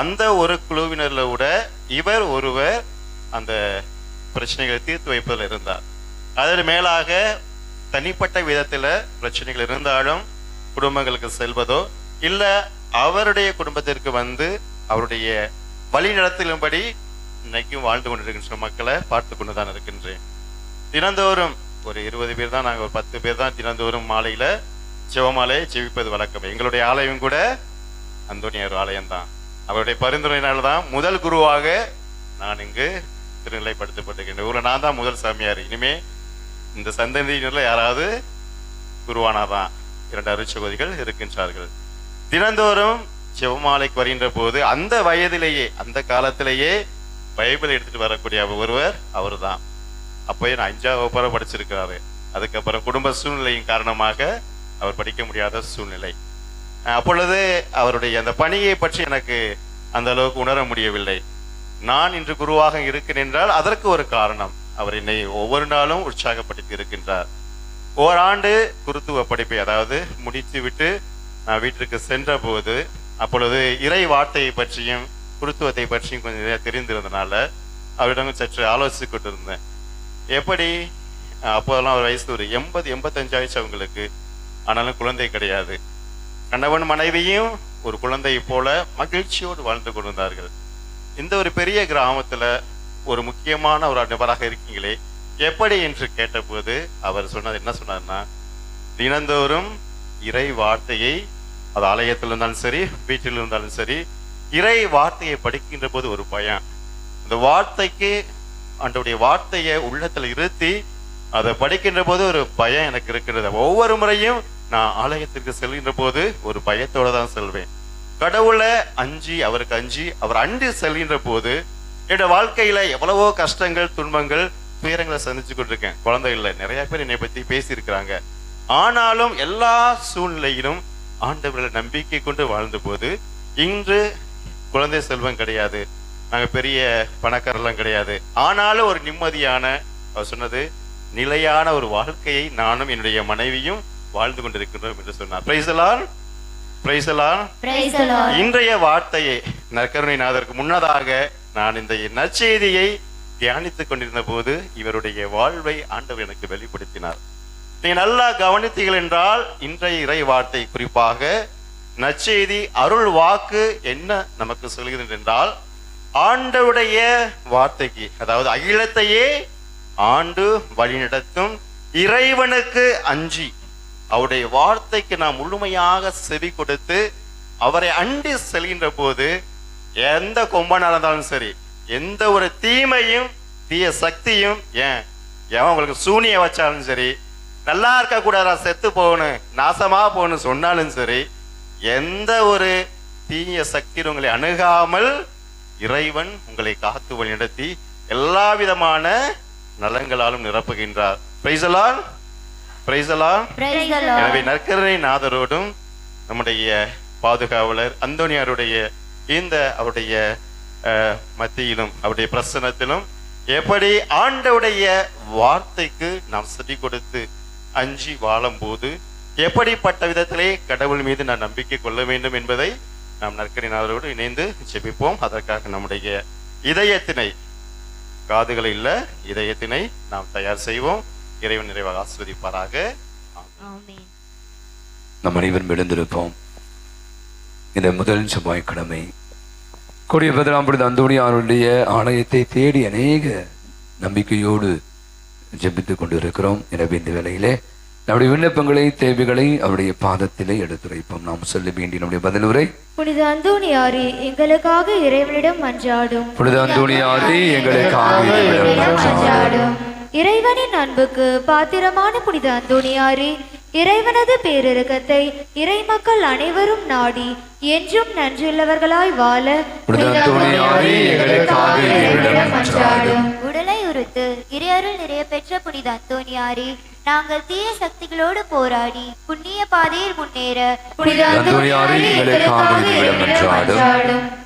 Speaker 3: அந்த ஒரு குழுவினரில் விட இவர் ஒருவர் அந்த பிரச்சனைகளை தீர்த்து வைப்பதில் இருந்தார். அதற்கு மேலாக தனிப்பட்ட விதத்தில் பிரச்சனைகள் இருந்தாலும் குடும்பங்களுக்கு செல்வதோ இல்லை அவருடைய குடும்பத்திற்கு வந்து அவருடைய வழி நடத்தலும்படி இன்னைக்கும் வாழ்ந்து கொண்டிருக்கின்ற மக்களை பார்த்து கொண்டு தான் இருக்கின்றேன். தினந்தோறும் ஒரு 20 பேர் தான், நாங்கள் ஒரு 10 பேர் தான் தினந்தோறும் மாலையில் ஜெபமாலை ஜெபிப்பது வழக்கம். எங்களுடைய ஆலயம் கூட அந்தோனியார் ஆலயம்தான். அவருடைய பரிந்துரையினால் தான் முதல் குருவாக நான் இங்கு திருநிலைப்படுத்தப்பட்டிருக்கின்றேன். ஊரில் நான் தான் முதல் சாமியார். இனிமே இந்த சந்ததியினரில் யாராவது குருவானாதான் 2 அருட்சகோதிகள் இருக்கின்றார்கள். தினந்தோறும் ஜெபமாலைக்கு வருகின்ற போது அந்த வயதிலேயே, அந்த காலத்திலேயே பைபிள் எடுத்துட்டு வரக்கூடிய ஒருவர் அவர் தான். அப்போயே நான் 5ஆம் வகுப்பு படிச்சிருக்கிறாரு. அதுக்கப்புறம் குடும்ப சூழ்நிலையின் காரணமாக அவர் படிக்க முடியாத சூழ்நிலை. அப்பொழுது அவருடைய அந்த பணியை பற்றி எனக்கு அந்த அளவுக்கு உணர முடியவில்லை. நான் இன்று குருவாக இருக்கிறேன் என்றால் அதற்கு ஒரு காரணம். அவர் என்னை ஒவ்வொரு நாளும் உற்சாகப்படுத்தி இருக்கின்றார். ஓராண்டு குருத்துவ படிப்பை அதாவது முடித்து விட்டு நான் வீட்டிற்கு சென்ற போது அப்பொழுது இறை வார்த்தையை பற்றியும் குருத்துவத்தை பற்றியும் கொஞ்சம் நிறைய தெரிந்திருந்தனால அவரிடம் சற்று ஆலோசித்து கொண்டிருந்தேன். எப்படி அப்போதெல்லாம் ஒரு வயசு ஒரு 80-85 ஆயிடுச்சு அவங்களுக்கு. ஆனாலும் குழந்தை கிடையாது. கணவன் மனைவியும் ஒரு குழந்தையை போல மகிழ்ச்சியோடு வாழ்ந்து கொண்டிருந்தார்கள். இந்த ஒரு பெரிய கிராமத்தில் ஒரு முக்கியமான ஒரு நபராக இருக்கீங்களே எப்படி என்று கேட்டபோது அவர் சொன்னது என்ன சொன்னார்னா, தினந்தோறும் இறை வார்த்தையை, அது ஆலயத்தில் இருந்தாலும் சரி வீட்டில் இருந்தாலும் சரி, இறை வார்த்தையை படிக்கின்ற போது ஒரு பயம். அந்த வார்த்தைக்கு ஆண்டவருடைய வார்த்தையை உள்ளத்தில் இருத்தி அதை படிக்கின்ற போது ஒரு பயம் எனக்கு இருக்கிறது. ஒவ்வொரு முறையும் நான் ஆலயத்திற்கு செல்கின்ற போது ஒரு பயத்தோடு தான் செல்வேன். கடவுளை அஞ்சி, அவருக்கு அஞ்சி, அவர் அண்டி செல்கின்ற போது என்னுடைய வாழ்க்கையில எவ்வளவோ கஷ்டங்கள், துன்பங்கள், துயரங்களை சந்திச்சு கொண்டிருக்கேன். குழந்தை இல்லை, நிறைய பேர் என்னை பற்றி பேசியிருக்கிறாங்க. ஆனாலும் எல்லா சூழ்நிலையிலும் ஆண்டவர்களை நம்பிக்கை கொண்டு வாழ்ந்த போது இன்று குழந்தை செல்வம் கிடையாது, நாங்கள் பெரிய பணக்காரெல்லாம் கிடையாது, ஆனாலும் ஒரு நிம்மதியான, அவர் சொன்னது நிலையான ஒரு வாழ்க்கையை நானும் என்னுடைய மனைவியும் வாழ்ந்து கொண்டிருக்கின்றோம் என்று சொன்னார். Price the lord, praise the Lord. இன்றைய வார்த்தையை நற்கருணைநாதருக்கு முன்னதாக நான் இந்த நற்செய்தியை தியானித்துக் கொண்டிருந்த போது இவருடைய வாழ்வை ஆண்டவர் எனக்கு வெளிப்படுத்தினார். நீங்க நல்லா கவனித்தீர்கள் என்றால் இன்றைய இறை வார்த்தை, குறிப்பாக நற்செய்தி அருள் வாக்கு என்ன நமக்கு சொல்கிறது என்றால், ஆண்டவருடைய வார்த்தைக்கு, அதாவது அகிலத்தையே ஆண்டு வழிநடத்தும் இறைவனுக்கு அஞ்சி அவருடைய வார்த்தைக்கு நாம் முழுமையாக செவி கொடுத்து அவரை அண்டி செல்கின்ற போது எந்த கொம்பனா இருந்தாலும் சரி, எந்த ஒரு தீமையும் தீய சக்தியும், ஏன் உங்களுக்கு சூனிய வச்சாலும் சரி, நல்லா இருக்க கூடாதா, செத்து போகணும், நாசமா போகணும் சொன்னாலும் சரி, எந்த ஒரு தீய சக்தி உங்களை அணுகாமல் இறைவன் உங்களை காத்து வழிநடத்தி எல்லா விதமான நலங்களாலும் நிரப்புகின்றார். Praise the lord, praise the lord. எனவே நற்கருணைநாதரோடும் நம்முடைய பாதுகாவலர் அந்தோனியாருடைய இந்த அவருடைய மத்தியிலும் அவருடைய பிரசனத்திலும் எப்படி ஆண்டவுடைய வார்த்தைக்கு நாம் செவி கொடுத்து அஞ்சி வாழும்போது எப்படிப்பட்ட விதத்திலே கடவுள் மீது நான் நம்பிக்கை கொள்ள வேண்டும் என்பதை நாம் நற்கரினாரோடு இணைந்து ஜெபிப்போம். அதற்காக நம்முடைய இதயத்தினை, காதுகளை இல்ல இதயத்தினை நாம் தயார் செய்வோம். இறைவன் நிறைவாக ஆசீர்வதிப்பாராக.
Speaker 2: நம் அனைவரும் எழுந்திருப்போம். இந்த முதல் செவ்வாய்க்கிழமை கொடிய பதினாம்பது அந்தோணியாருடைய ஆலயத்தை தேடி அநேக நம்பிக்கையோடு ஜெபித்துக் கொண்டிருக்கிறோம். எனவே இந்த வேளையிலே நம்முடைய விண்ணப்பங்களை, தேவைகளை அவருடைய பாதத்திலே எடுத்துரைப்போம். நாம் சொல்ல வேண்டிய நம்முடைய பதிலுரை:
Speaker 4: புனித அந்தோணியாரே, எங்களுக்காக இறைவனிடம் மன்றாடும்.
Speaker 2: புனித அந்தோணியாரே, எங்களுக்காக இறைவனிடம் மன்றாடும்.
Speaker 4: இறைவனின் அன்புக்கு பாத்திரமான புனித அந்தோணியாரே, இறைவனது பேரிரக்கத்தை இறை மக்கள் அனைவரும் நாடி என்றும் நன்றியுள்ளவர்களாய் வாழ
Speaker 5: உடலை உறுத்து இறையருள் நிறைய பெற்ற புனித அந்தோணியாரே, நாங்கள் தீய சக்திகளோடு போராடி புண்ணிய பாதையில் முன்னேற புனித அந்தோணியாரே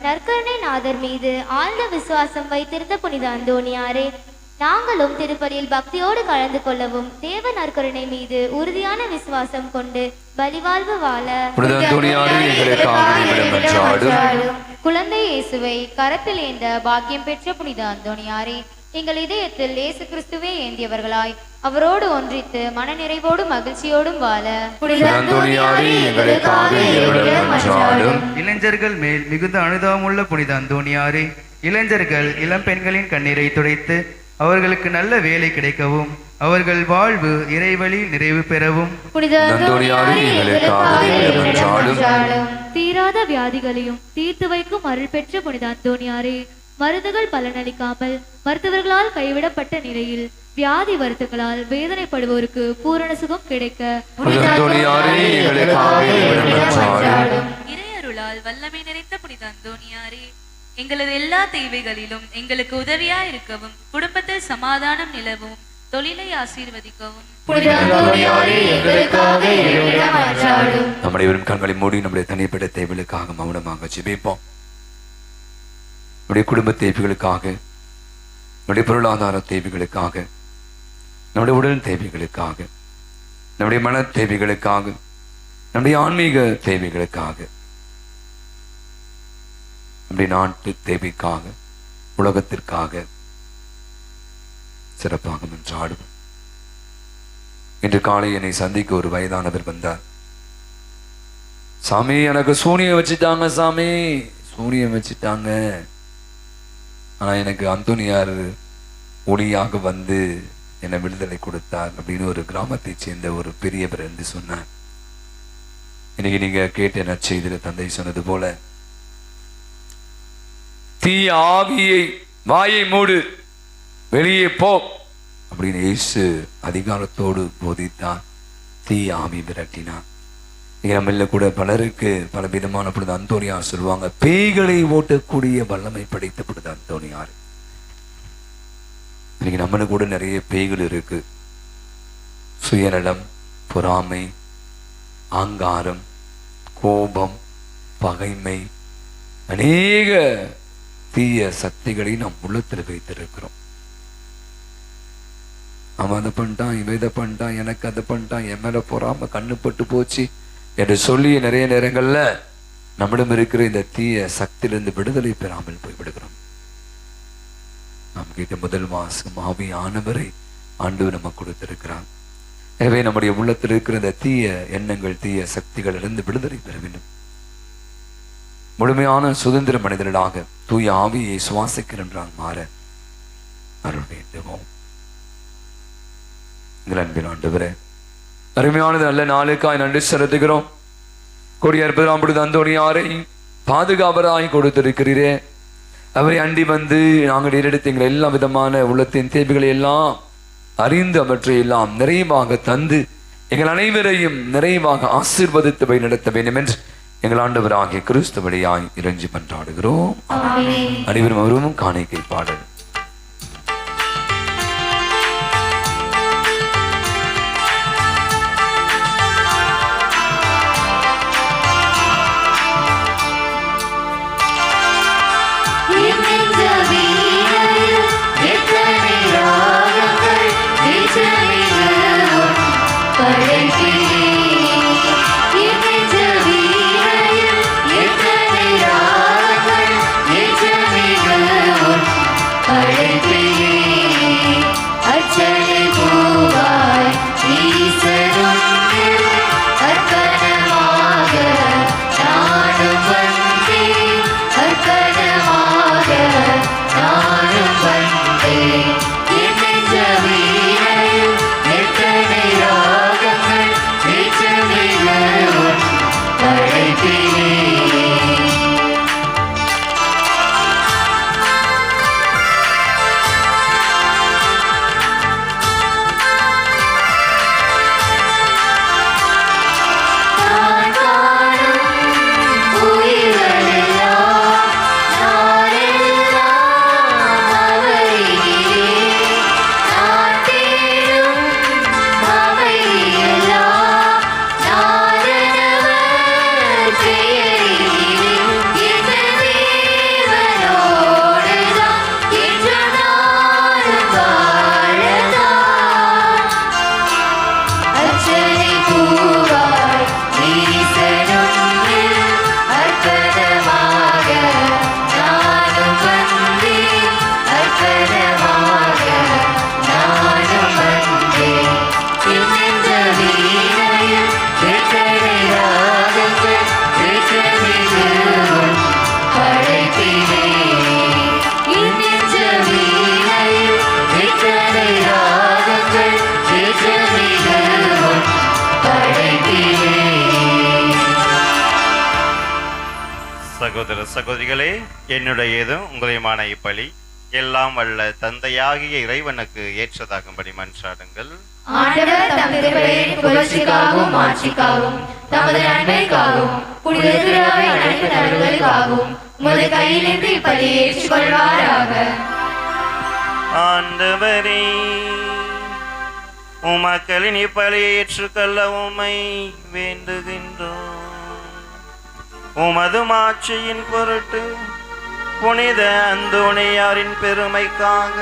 Speaker 4: நற்கருணை நாதர் மீது ஆழ்ந்த விசுவாசம் வைத்திருந்த புனித அந்தோணியாரே, நாங்களும் திருப்பலியில் பக்தியோடு கலந்து கொள்ளவும் தேவ நற்கருணை மீது உறுதியான விசுவாசம் கொண்டு பலிவாழ்வு வாழ குழந்தை இயேசுவை கரத்தில் ஏந்த பாக்கியம் பெற்ற புனித அந்தோணியாரே, எங்கள் இதயத்தில் இயேசு கிறிஸ்துவே ஏந்தியவர்களாய் அவரோடு ஒன்றித்து மனநிறைவோடும் மகிழ்ச்சியோடும் வாழ
Speaker 9: இளைஞர்கள் மேல் மிகுந்த அனுதாபமுள்ள புனித அந்தோணியாரே, இளைஞர்கள் இளம் பெண்களின் கண்ணீரை துடைத்து அவர்களுக்கு நல்ல வேலை கிடைக்கவும் அவர்கள் வாழ்வு இறைவழி நிறைவு பெறவும்
Speaker 8: தீராத வியாதிகளையும் தீர்த்து வைக்கும் அருள் பெற்ற புனித அந்தோணியாரே, மருந்துகள் பலனளிக்காமல் மருத்துவர்களால் கைவிடப்பட்ட நிலையில் வியாதி வருத்தங்களால் வேதனைப்படுவோருக்கு பூரண சுகம் கிடைக்க
Speaker 10: இறையருளால் வல்லமை நிறைந்த புனித அந்தோணியாரே, எங்களது எல்லா தேவைகளிலும் எங்களுக்கு உதவியா இருக்கவும், குடும்பத்தில் சமாதானம் நிலவும், தொழிலை ஆசீர்வதிக்கவும்
Speaker 2: நம்முடைய கண்களை மூடி நம்முடைய தனிப்பட்ட தேவைகளுக்காக மௌனமாக ஜெபிப்போம். நம்முடைய குடும்ப தேவைகளுக்காக, நம்முடைய பொருளாதார தேவைகளுக்காக, நம்முடைய உடல் தேவைகளுக்காக, நம்முடைய மன தேவைகளுக்காக, நம்முடைய ஆன்மீக தேவைகளுக்காக, நம்முடைய நாட்டு தேவைக்காக, உலகத்திற்காக சிறப்பாக மன்றாடுவோம். இன்று காலை என்னை சந்திக்க ஒரு வயதானவர் வந்தார். சாமி, எனக்கு சூனியம் வச்சுட்டாங்க, சாமி சூனியம் வச்சுட்டாங்க, ஆனா எனக்கு அந்தோணியார் ஒளியாக வந்து என்னை விடுதலை கொடுத்தார் அப்படின்னு ஒரு கிராமத்தை சேர்ந்த ஒரு பெரியவர் என்று சொன்னார். இன்னைக்கு நீங்க கேட்ட நற்செய்தியில தந்தை சொன்னது போல, தீய ஆவியை வாயை மூடு, வெளியே போ அப்படின்னு இயேசு அதிகாரத்தோடு போதித்தார். தீய ஆவி விரட்டினார். நம்மள கூட பலருக்கு பல விதமான புனித அந்தோணியார் சொல்லுவாங்க, பேய்களை ஓட்டக்கூடிய வல்லமை படைத்த புனித அந்தோணியார். இன்னைக்கு நம்மளுக்கு கூட நிறைய பேய்கள் இருக்கு. சுயநலம், பொறாமை, ஆங்காரம், கோபம், பகைமை, அநேக தீய சக்திகளை நாம் உள்ளத்தில் வைத்திருக்கிறோம். அவன் அதை பண்ணிட்டான், இவன் இதை பண்ணிட்டான், எனக்கு அதை பண்ணிட்டான், என் மேல பொறாம கண்ணுப்பட்டு போச்சு என்று சொல்லி நிறைய நேரங்கள்ல நம்மிடம் இருக்கிற இந்த தீய சக்தியிலிருந்து விடுதலை பெறாமல் போய் விடுகிறோம். நாம் கேட்ட முதல் மாசம் ஆவியானவரை ஆண்டவர் நமக்கு கொடுத்திருக்கிறார். எனவே நம்முடைய உள்ளத்தில் இருக்கிற இந்த தீய எண்ணங்கள், தீய சக்திகள் இருந்து விடுதலை பெற வேண்டும். முழுமையான சுதந்திர மனிதர்களாக தூய ஆவியை சுவாசிக்கிறன்றால் மாற அருள் வேண்டுவோம். அன்பின் ஆண்டவரே, அருமையானது நல்ல நாளுக்காய் நன்றி செலுத்துகிறோம். கொடிய அற்புதம் அந்தோணியாரை பாதுகாவராய் கொடுத்திருக்கிறீரே, அவரை அண்டி வந்து நாங்கள் ஏறெடுத்து எங்கள் எல்லா விதமான உள்ளத்தின் தேவைகளை எல்லாம் அறிந்து அவற்றை எல்லாம் நிறைவாக தந்து எங்கள் அனைவரையும் நிறைவாக ஆசீர்வதித்து வழி நடத்த வேண்டும் என்று எங்கள் ஆண்டவராகிய கிறிஸ்து வழியாய் இறைஞ்சி மன்றாடுகிறோம். அனைவரும் அவரும் காணிக்கை பாடல்.
Speaker 5: Yeah.
Speaker 3: சகோதர சகோதரிகளே, என்னுடையதும் உங்களுமான இப்பலி எல்லாம் வல்ல தந்தையாகிய இறைவனுக்கு ஏற்றதாகும்படி மன்றாடுங்கள்.
Speaker 4: ஆண்டவர் தம் திருப்பெயரின் புகழ்ச்சிக்காகவும் மாட்சிக்காகவும் தமது நன்மைக்காகவும் புனித திருவை அனைத்து நலன்களுக்காகவும் உமது கையிலிருந்து இப்பலியை ஏற்றுக்கொள்வாராக.
Speaker 3: ஆண்டவரே, உமக்களின் இப்பலியை ஏற்றுக்கொள்ள உம்மை வேண்டுகின்றோம். உமது மாட்சியின் பொருட்டு புனித அந்தோணியாரின் பெருமைக்காக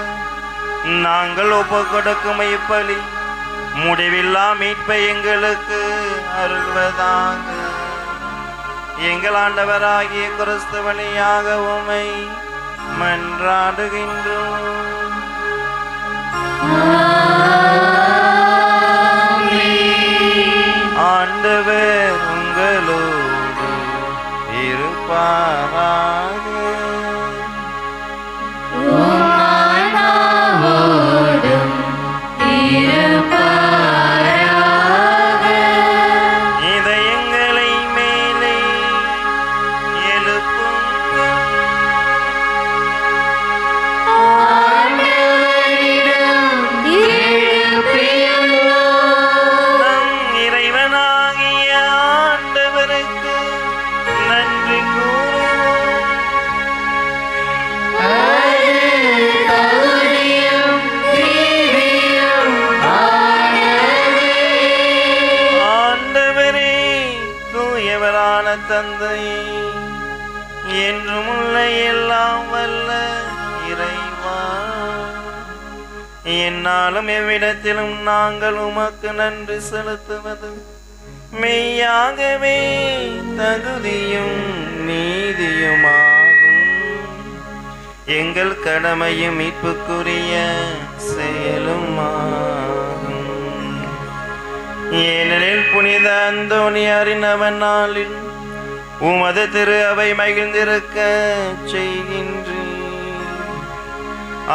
Speaker 3: நாங்கள் ஒப்பு கொடுக்கும் இப்பலி முடிவில்லா மீட்பை எங்களுக்கு அருள்வதாக. எங்கள் ஆண்டவராகிய கிறிஸ்து வழியாக உம்மை மன்றாடுகின்றோம். ஆண்டவர் உங்களோடு இருப்பாராக. இதயங்களை மேலே எழுப்புங்கள். நம் இறைவனாகிய ஆண்டவருக்கு நன்றி கூறுவோம். ஆண்டவரே, தூயவரான தந்தையே, என்றும் உள்ள எல்லாம் வல்ல இறைவா, என்னாலும் எவ்விடத்திலும் நாங்கள் உமக்கு நன்றி செலுத்துவது மெய்யாகவே தகுதியும் நீதியுமாகும். எங்கள் கடமையும் மீட்புக்குரிய செயலுமாகும். ஏனெனில் புனித அந்தோணியாரின் அவன் நாளில் உமது திரு அவை மகிழ்ந்திருக்க செய்கின்றேன்.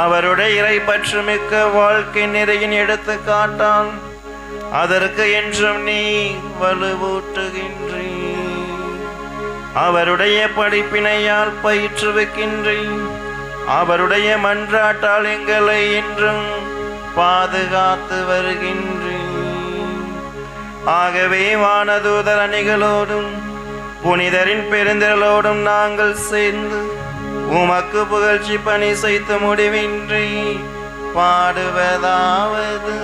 Speaker 3: அவருடைய இறை பற்று மிக்க வாழ்க்கை நிறையின் எடுத்துக்காட்டால் அதற்கு என்றும் நீ வலுவூட்டுகின்றேன். அவருடைய படிப்பினையால் பயிற்றுவிக்கின்றேன். அவருடைய மன்றாட்டால் எங்களை என்றும் பாதுகாத்து வருகின்றேன். ஆகவே வானதூதர் அணிகளோடும் புனிதரின் பெருந்திரளோடும் நாங்கள் சேர்ந்து உமக்கு புகழ்ச்சி பணி செய்து முடிவின்றி பாடுவதாவது.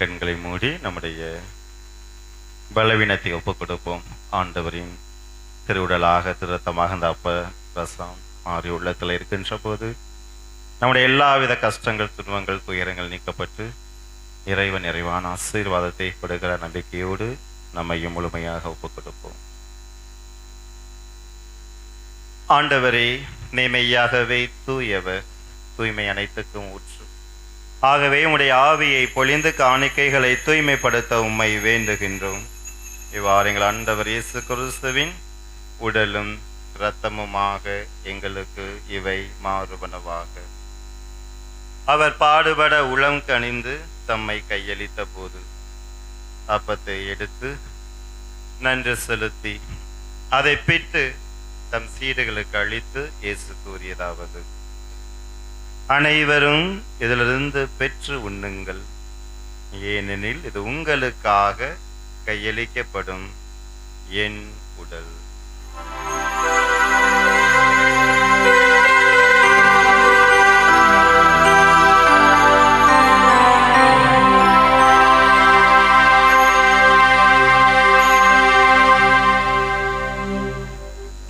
Speaker 3: கண்களை மூடி நம்முடைய பலவீனத்தை ஒப்புக் கொடுப்போம். ஆண்டவரின் திருவுடலாக திருத்தமாக அந்த அப்ப ரசம் மாறி உள்ளத்தில் இருக்கின்ற போது நம்முடைய எல்லாவித கஷ்டங்கள் துன்பங்கள் துயரங்கள் நீக்கப்பட்டு இறைவன் நிறைவான ஆசீர்வாதத்தை கொடுக்கிற நம்பிக்கையோடு நம்மையும் முழுமையாக ஒப்புக் கொடுப்போம். ஆண்டவரே, நீ மெய்யாகவே தூயவர், தூய்மை அனைத்துக்கும் ஊற்று. ஆகவே உம்முடைய ஆவியை பொழிந்து காணிக்கைகளை தூய்மைப்படுத்த உம்மை வேண்டுகின்றோம். இவ்வாறு எங்கள் ஆண்டவர் இயேசு கிறிஸ்துவின் உடலும் இரத்தமுமாக எங்களுக்கு இவை மாறுபனவாக. அவர் பாடுபட உளம் கனிந்து தம்மை கையளித்த போது அப்பத்தை எடுத்து நன்றி செலுத்தி அதை பிட்டு தம் சீடர்களுக்கு அளித்து இயேசு கூறியதாவது: அனைவரும் இதிலிருந்து பெற்று உண்ணுங்கள், ஏனெனில் இது உங்களுக்காக கையளிக்கப்படும் என் உடல்.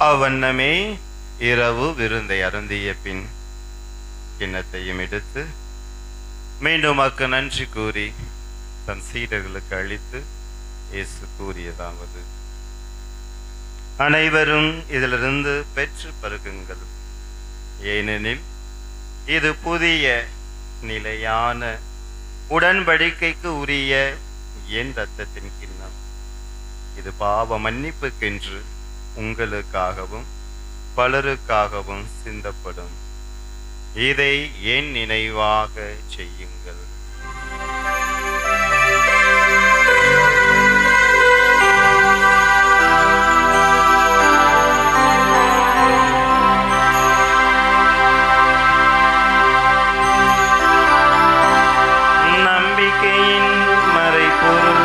Speaker 3: அவ்வண்ணமே இரவு விருந்தை அருந்திய பின் கிண்ணத்தையும் எடுத்து மீண்டும் அக்கு நன்றி கூறி தன் சீடர்களுக்கு அளித்து இயேசு கூறியதாவது: அனைவரும் இதிலிருந்து பெற்று பருகுங்கள், ஏனெனில் இது புதிய நிலையான உடன்படிக்கைக்கு உரிய என் இரத்தத்தின் கிண்ணம். இது பாவ மன்னிப்புக்கென்று உங்களுக்காகவும் பலருக்காகவும் சிந்தப்படும். இதை என் நினைவாக செய்யுங்கள். நம்பிக்கையின் மறைபொருள்.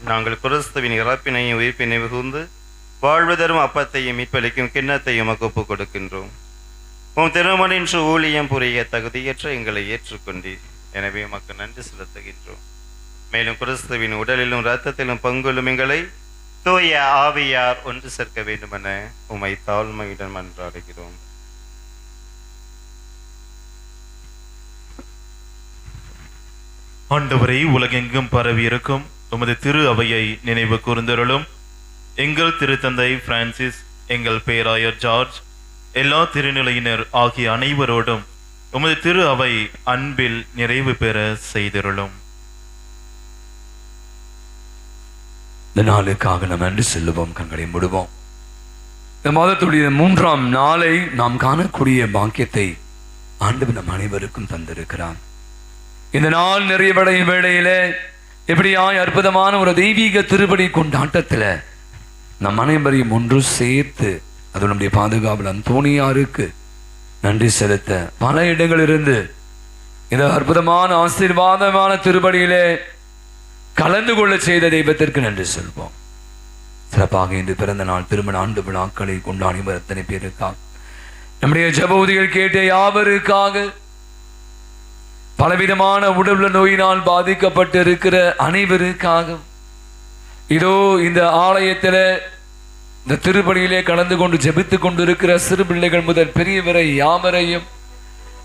Speaker 3: நாங்கள் கிறிஸ்துவின் இறப்பினையும் உயிர்ப்பினை மிகுந்து வாழ்வு தரும் அப்பத்தையும் மீட்பளிக்கும் கிண்ணத்தையும் ஒப்புக் கொடுக்கின்றோம். உம் திருமணின் ஊழியம் புரிய தகுதியற்ற எங்களை ஏற்றுக்கொண்டீர். எனவே உமக்கு நன்றி செலுத்துகின்றோம். மேலும் கிறிஸ்துவின் உடலிலும் இரத்தத்திலும் பங்குள்ளும் எங்களை தூய ஆவியார் ஒன்று சேர்க்க வேண்டுமென உம்மை தாழ்மையுடன் மன்றாடுகிறோம்.
Speaker 6: ஆண்டவரை, உலகெங்கும் பரவி இருக்கும் உமது திரு அவையை நினைவு கூர்ந்தருளும். எங்கள் திருத்தந்தை பிரான்சிஸ், எங்கள் பேராயர் ஜார்ஜ், எல்லா திருநிலையினர் ஆகிய அனைவரோடும் உமது திரு அவை அன்பில் நிறைவு பெற செய்திருளும்.
Speaker 2: இந்த நாளுக்காக நாம் நன்றி செல்லுவோம், கண்களை மூடுவோம். இந்த மாதத்துடைய 3ஆம் நாளை நாம் காணக்கூடிய பாக்கியத்தை ஆண்டவர் நம் அனைவருக்கும் தந்திருக்கிறார். இந்த நாள் நிறைவடையும் வேளையில எப்படியாய் அற்புதமான ஒரு தெய்வீக திருப்பலி கொண்டாட்டத்தில் நம் அனைவரையும் ஒன்று சேர்த்து அது நம்முடைய பாதுகாவல் அந்தோணியாருக்கு நன்றி செலுத்த பல இடங்களிலிருந்து இந்த அற்புதமான ஆசீர்வாதமான திருப்பலியிலே கலந்து கொள்ள செய்த தெய்வத்திற்கு நன்றி சொல்வோம். சிறப்பாக இன்று பிறந்த நாள் திருமண ஆண்டு விழாக்களை கொண்டாடி அத்தனை பேருக்காக, நம்முடைய ஜபூதிகள் கேட்ட யாவருக்காக, பலவிதமான உடல்நல நோயினால் பாதிக்கப்பட்டு இருக்கிற அனைவருக்காக, இதோ இந்த ஆலயத்தில் இந்த திருப்பலியிலே கலந்து கொண்டு ஜெபித்துக் கொண்டிருக்கிற சிறு பிள்ளைகள் முதல் பெரியவரை யாவரையும்,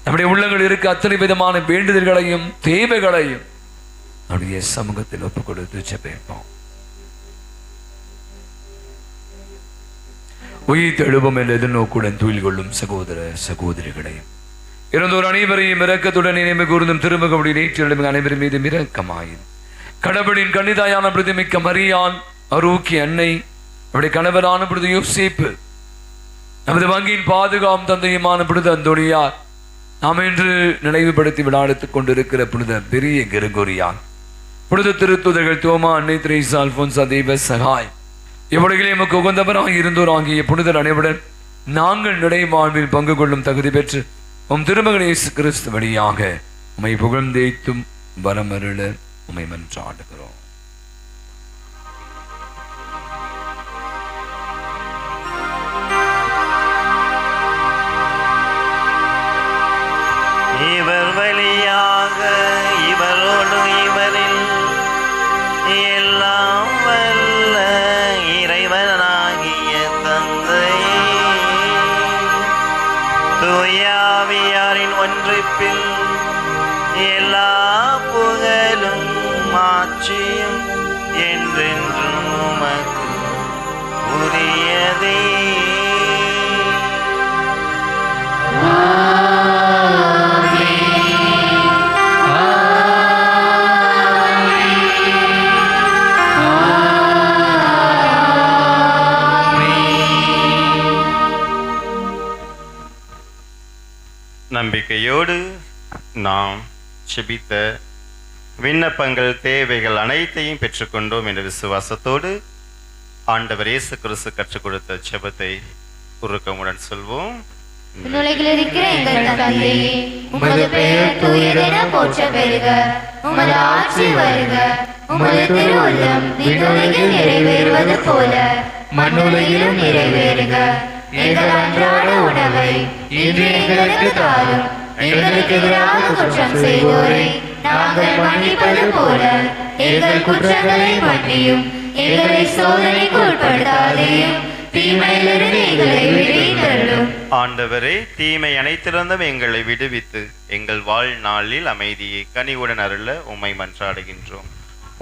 Speaker 2: நம்முடைய உள்ளங்கள் இருக்க அத்தனை விதமான வேண்டுதல்களையும் தேவைகளையும் நம்முடைய சமூகத்தில் ஒப்புக் கொடுத்து ஜெபிப்போம். உயிர் தெழுவோம் என்ற எதிர்நோக்குடன் துயில் கொள்ளும் சகோதர சகோதரிகளையும், இறந்தோர் அனைவரையும் இரக்கத்துடன் நினைவு கூர்ந்தும் திருமுகமுடைய நேற்று அனைவரும் மீது இரக்கமாயின் கடவுளின் கன்னிதாயான பிரதிமிக்க மரியான் அருக்கிய அன்னை, அவருடைய கணவரான புனித யோசேப்பு, நமது வங்கியின் பாதுகாம் தந்தையுமான புனித அந்தோணியார், நாம் இன்று நினைவுபடுத்தி விளையாடுத்துக் கொண்டிருக்கிற புனித பெரிய கிரகோரியார், புனித திருத்துதர்கள் தோமா, அன்னை திரேசா, அல்போன்சா, தெய்வ சகாய், இவ்வுலகிலே எமக்கு உகந்தவராக இருந்தோர் ஆகிய புனிதர் அனைவருடன் நாங்கள் நடை வாழ்வில் பங்கு கொள்ளும் தகுதி பெற்று உம் திருமகன் இயேசு கிறிஸ்து வழியாக உம்மை புகழ்ந்தேத்தும் வரமருள உம்மை மன்றாடுகிறோம்.
Speaker 3: இவர் வழியாக இவரோடு இவரில் எல்லாம் வல்ல இறைவனாகிய தந்தை தூயாவியாரின் ஒன்றிப்பில் எல்லா புகழும் மாட்சியும் என்றென்றும் உமக்கு உரியதே. நம்பிக்கையோடு நாம் செபித்த விண்ணப்பங்கள் தேவைகள் அனைத்தையும் பெற்றுக்கொண்டோம் என்ற விசுவாசத்தோடு ஆண்டவர் இயேசு கிறிஸ்து கற்றுக் கொடுத்த செபத்தை உருக்கமுடன் சொல்வோம்.
Speaker 4: உலகில் இருக்கிற எங்கள் தந்தையே, உமது பெயர் தூயதென போற்ற பெறுக. உமது ஆட்சி வருக. உமது திருவுள்ளம் விண்ணுலகில் நிறைவேறுவது போல மண்ணுலகிலும் நிறைவேறுக. எங்கள் அன்றாட உணவை இன்று எங்களுக்கு தாரும். எங்களுக்கு எதிராக குற்றம் செய்வோரை நாங்கள் மன்னிப்பது போல எங்கள் குற்றங்களை மன்னியும். எங்களை சோதனைக்கு உட்படுத்தாதேயும், தீமையிலிருந்து எங்களை விடுவித்தருளும்.
Speaker 3: ஆண்டவரே, தீமை அனைத்திலிருந்தும் எங்களை விடுவித்து எங்கள் வாழ்நாளில் அமைதியை கனிவுடன் அருள உம்மை மன்றாடுகின்றோம்.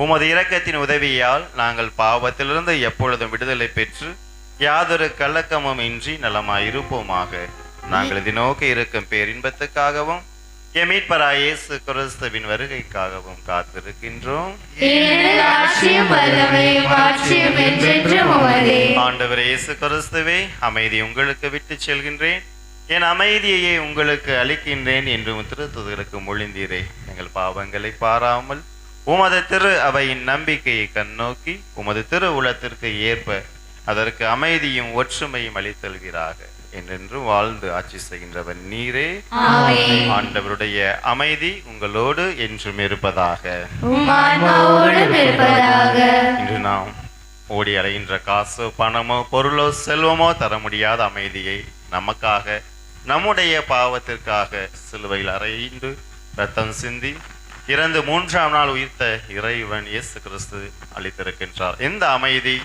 Speaker 3: உமது இரக்கத்தின் உதவியால் நாங்கள் பாவத்திலிருந்து எப்பொழுதும் விடுதலை பெற்று யாதொரு கலக்கமும் இன்றி நலமாயிருப்போமாக. நாங்கள் இது நோக்கி இருக்கும் பேரின்பத்துக்காகவும் எம் மீட்பராகிய இயேசு கிறிஸ்துவின் வருகைக்காகவும் காத்திருக்கின்றோம். ஆண்டவர் இயேசு கிறிஸ்துவே, அமைதி உங்களுக்கு விட்டு செல்கின்றேன், என் அமைதியையே உங்களுக்கு அளிக்கின்றேன் என்று திருத்துதலுக்கு மொழிந்தீரே. எங்கள் பாவங்களை பாராமல் உமது திரு அவையின் நம்பிக்கையை கண்ணோக்கி உமது திரு உலகத்திற்கு ஏற்ப அதற்கு அமைதியும் ஒற்றுமையும் அளித்தல்கிறாக என்றென்று வாழ்ந்து ஆட்சி செய்கின்றவர் நீரே. ஆண்டவருடைய அமைதி உங்களோடு என்றும் இருப்பதாக. இன்று நாம் ஓடி அலைகின்ற காசோ பணமோ பொருளோ செல்வமோ தர முடியாத அமைதியை நமக்காக நம்முடைய பாவத்திற்காக சிலுவையில் அறைந்து ரத்தம் சிந்தி இறந்து 3ஆம் நாள் உயிர்த்த இறைவன் இயேசு கிறிஸ்து அளித்திருக்கின்றார். இந்த அமைதி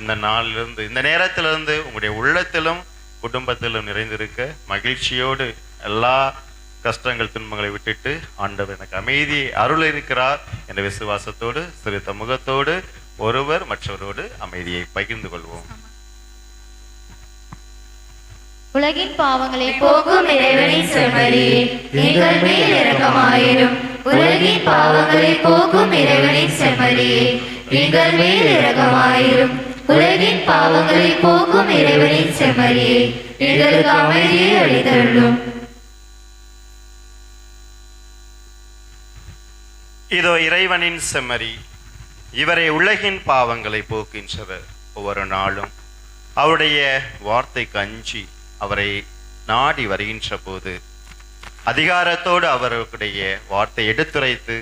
Speaker 3: இந்த நாளிலிருந்து இந்த நேரத்திலிருந்து உங்களுடைய உள்ளத்திலும் குடும்பத்திலும் நிறைந்திருக்க மகிழ்ச்சியோடு எல்லா கஷ்டங்கள் துன்பங்களை விட்டுட்டு ஆண்டவர் எனக்கு அமைதியை அருள் இருக்கிறார் என்ற விசுவாசத்தோடு சிறுத்த முகத்தோடு ஒருவர் மற்றவரோடு அமைதியை பகிர்ந்து கொள்வோம்.
Speaker 4: உலகின் பாவங்களை போக்கும் இறைவனின் செம்மறியே, எங்கள் மேல் இரக்கமாயிரும். உலகின் பாவங்களை போக்கும் இறைவனின் செம்மறியே, எங்கள் மேல் இரக்கமாயிரும். உலகின் பாவங்களை போக்கும் இறைவனின் செம்மறியே, எங்களுக்கு அமைதியை அளித்தருளும்.
Speaker 3: இதோ இறைவனின் செம்மறி, இவரை உலகின் பாவங்களை போக்கின்றவர். ஒவ்வொரு நாளும் அவருடைய வார்த்தைக்கு அஞ்சி அவரை நாடி வருகின்ற போது அதிகாரத்தோடு அவருடைய வார்த்தை எடுத்துரைத்து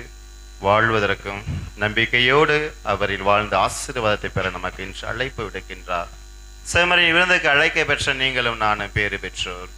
Speaker 3: வாழ்வதற்கும் நம்பிக்கையோடு அவரில் வாழ்ந்த ஆசீர்வாதத்தை பெற நமக்கு இன்று அழைப்பு விடுக்கின்றார். செம்மறியின் விருந்துக்கு அழைக்க பெற்ற நீங்களும் நானும் பேறு பெற்றோர்.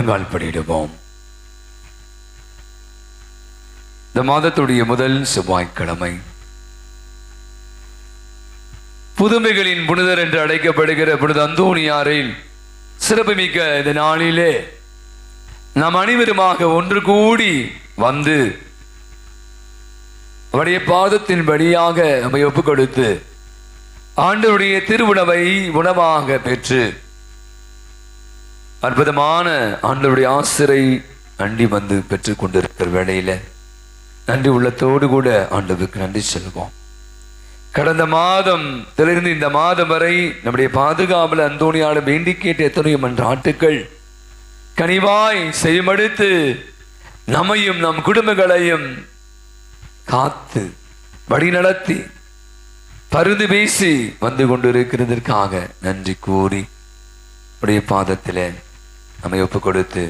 Speaker 2: முழங்கால் படியிடுவோம். இந்த மாதத்துடைய முதல் செவ்வாய்க்கிழமை, புதுமைகளின் புனிதர் என்று அழைக்கப்படுகிற புனித அந்தோணியாரில் சிறப்புமிக்க இந்த நாளிலே நாம் அனைவருமாக ஒன்று கூடி வந்து அவருடைய பாதத்தின் வழியாக நம்மை ஒப்புக் கொடுத்து ஆண்டவருடைய திருவுணவை உணவாக பெற்று அற்புதமான ஆண்டவருடைய ஆசிரை அண்டி வந்து பெற்றுக் கொண்டிருக்கிற வேளையில நன்றி உள்ளத்தோடு கூட ஆண்டவருக்கு நன்றி சொல்வோம். கடந்த மாதம் திலிருந்து இந்த மாதம் வரை நம்முடைய பாதுகாவல அந்தோணியால வேண்டி கேட்ட எத்தனையோ மன்றாட்டுக்கள் கனிவாய் செய்மடுத்து நம்மையும் நம் குடும்பங்களையும் காத்து வழிநடத்தி பருது பேசி வந்து கொண்டிருக்கிறதற்காக நன்றி கூறி உடைய பாதத்தில நம்மை ஒப்புக் கொடுத்து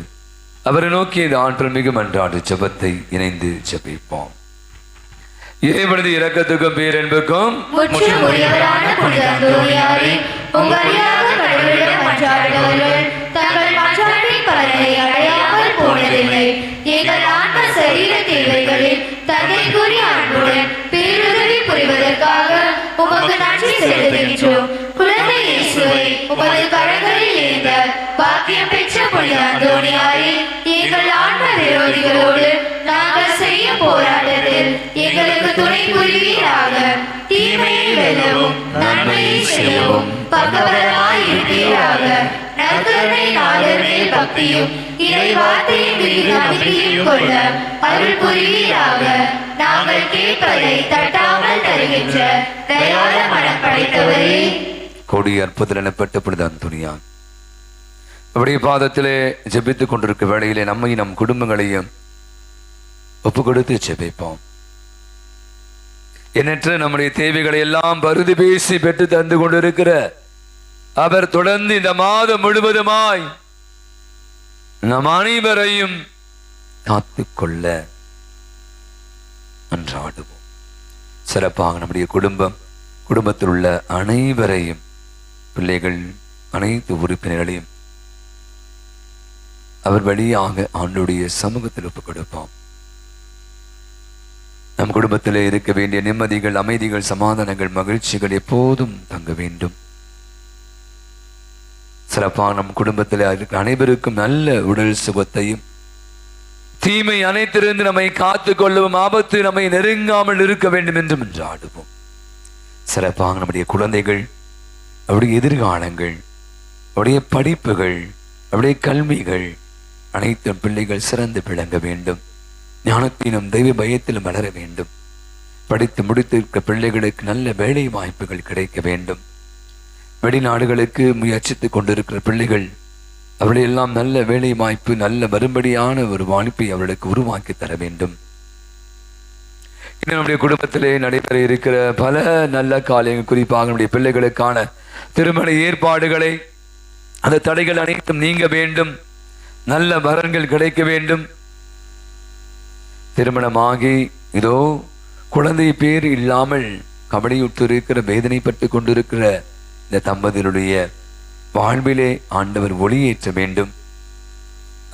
Speaker 2: அவரை நோக்கி இந்த ஆற்றல் மிகு மன்றாடு ஜெபத்தை இணைந்து ஜெபிப்போம். இறைவனது இரக்கத்துக்கும் பேரன்புக்கும்
Speaker 4: தங்கள் மன்றாட்டின் பலனை அடையாமல் போனதில்லை. எங்கள் ஆன்ம சரீர தேவைகளில் தந்தைக்குரிய அன்புடன் பேருதவி புரிவதற்காக உமக்கு நன்றி செலுத்துகின்றோம். குழந்தை இயேசுவை உமது கரங்களில் ஏந்த பாக்கியம் பெற்ற புனித அந்தோணியாரே, எங்கள் ஆன்ம விரோதிகளோடு நாங்கள் செய்யும் போராட்டத்தில் எங்களுக்கு துணை புரிவீராக. தீமையை வெல்லவும் நன்மையை செய்யவும் பக்கபலமாய் இருப்பீராக. நற்கருணை நாதர் மேல் பக்தியும் இறை வார்த்தையின் மீது நம்பிக்கையும் கொள்ள அருள் புரிவீராக. நாங்கள் கேட்பதை தட்டாமல் தருகின்ற தயார மனம் படைத்தவரே,
Speaker 2: கொடி அற்புதம் எனப்பட்ட புனித அந்தோணியார் அவருடைய பாதத்திலே ஜெபித்துக் கொண்டிருக்க வேளையிலே நம்மை நம் குடும்பங்களையும் ஒப்பு கொடுத்து ஜெபிப்போம். எண்ணற்ற நம்முடைய தேவைகளை எல்லாம் பருதி பேசி பெற்று தந்து கொண்டிருக்கிற அவர் தொடர்ந்து இந்த மாதம் முழுவதுமாய் நம் அனைவரையும் காத்துக்கொள்ள அன்றாடுவோம். சிறப்பாக நம்முடைய குடும்பத்தில் உள்ள அனைவரையும், பிள்ளைகள் அனைத்து உறுப்பினர்களையும் அவர் வழியாக ஆண்டுடைய சமூகத்தில் ஒப்புக் கொடுப்போம். நம் குடும்பத்தில் இருக்க வேண்டிய நிம்மதிகள், அமைதிகள், சமாதானங்கள், மகிழ்ச்சிகள் எப்போதும் தங்க வேண்டும். சிறப்பாக நம் குடும்பத்தில் அனைவருக்கும் நல்ல உடல் சுகத்தையும், தீமை அனைத்திலிருந்து நம்மை காத்துக் கொள்ளவும், ஆபத்து நம்மை நெருங்காமல் இருக்க வேண்டும் என்று மன்றாடுவோம். சிறப்பாக நம்முடைய குழந்தைகள், அவருடைய எதிர்காலங்கள், அவருடைய படிப்புகள், அவருடைய கல்விகள், அனைத்து பிள்ளைகள் சிறந்து விளங்க வேண்டும். ஞானத்திலும் தெய்வ பயத்திலும் வளர வேண்டும். படித்து முடித்திருக்க பிள்ளைகளுக்கு நல்ல வேலை வாய்ப்புகள் கிடைக்க வேண்டும். வெளிநாடுகளுக்கு முயற்சித்துக் கொண்டிருக்கிற பிள்ளைகள் அவர்கள் எல்லாம் நல்ல வேலை வாய்ப்பு, நல்ல வரும்படியான ஒரு வாய்ப்பை அவர்களுக்கு உருவாக்கி தர வேண்டும். இன்னும் நம்முடைய குடும்பத்திலே நடைபெற இருக்கிற பல நல்ல காரியங்கள், குறிப்பாக நம்முடைய பிள்ளைகளுக்கான திருமண ஏற்பாடுகளை, அந்த தடைகள் அனைத்தும் நீங்க வேண்டும். நல்ல வரன்கள் கிடைக்க வேண்டும். திருமணமாகி இதோ குழந்தை பேர் இல்லாமல் கவலையுற்று இருக்கிற, வேதனைப்பட்டு கொண்டிருக்கிற இந்த தம்பதியுடைய வாழ்விலே ஆண்டவர் ஒளியேற்ற வேண்டும்.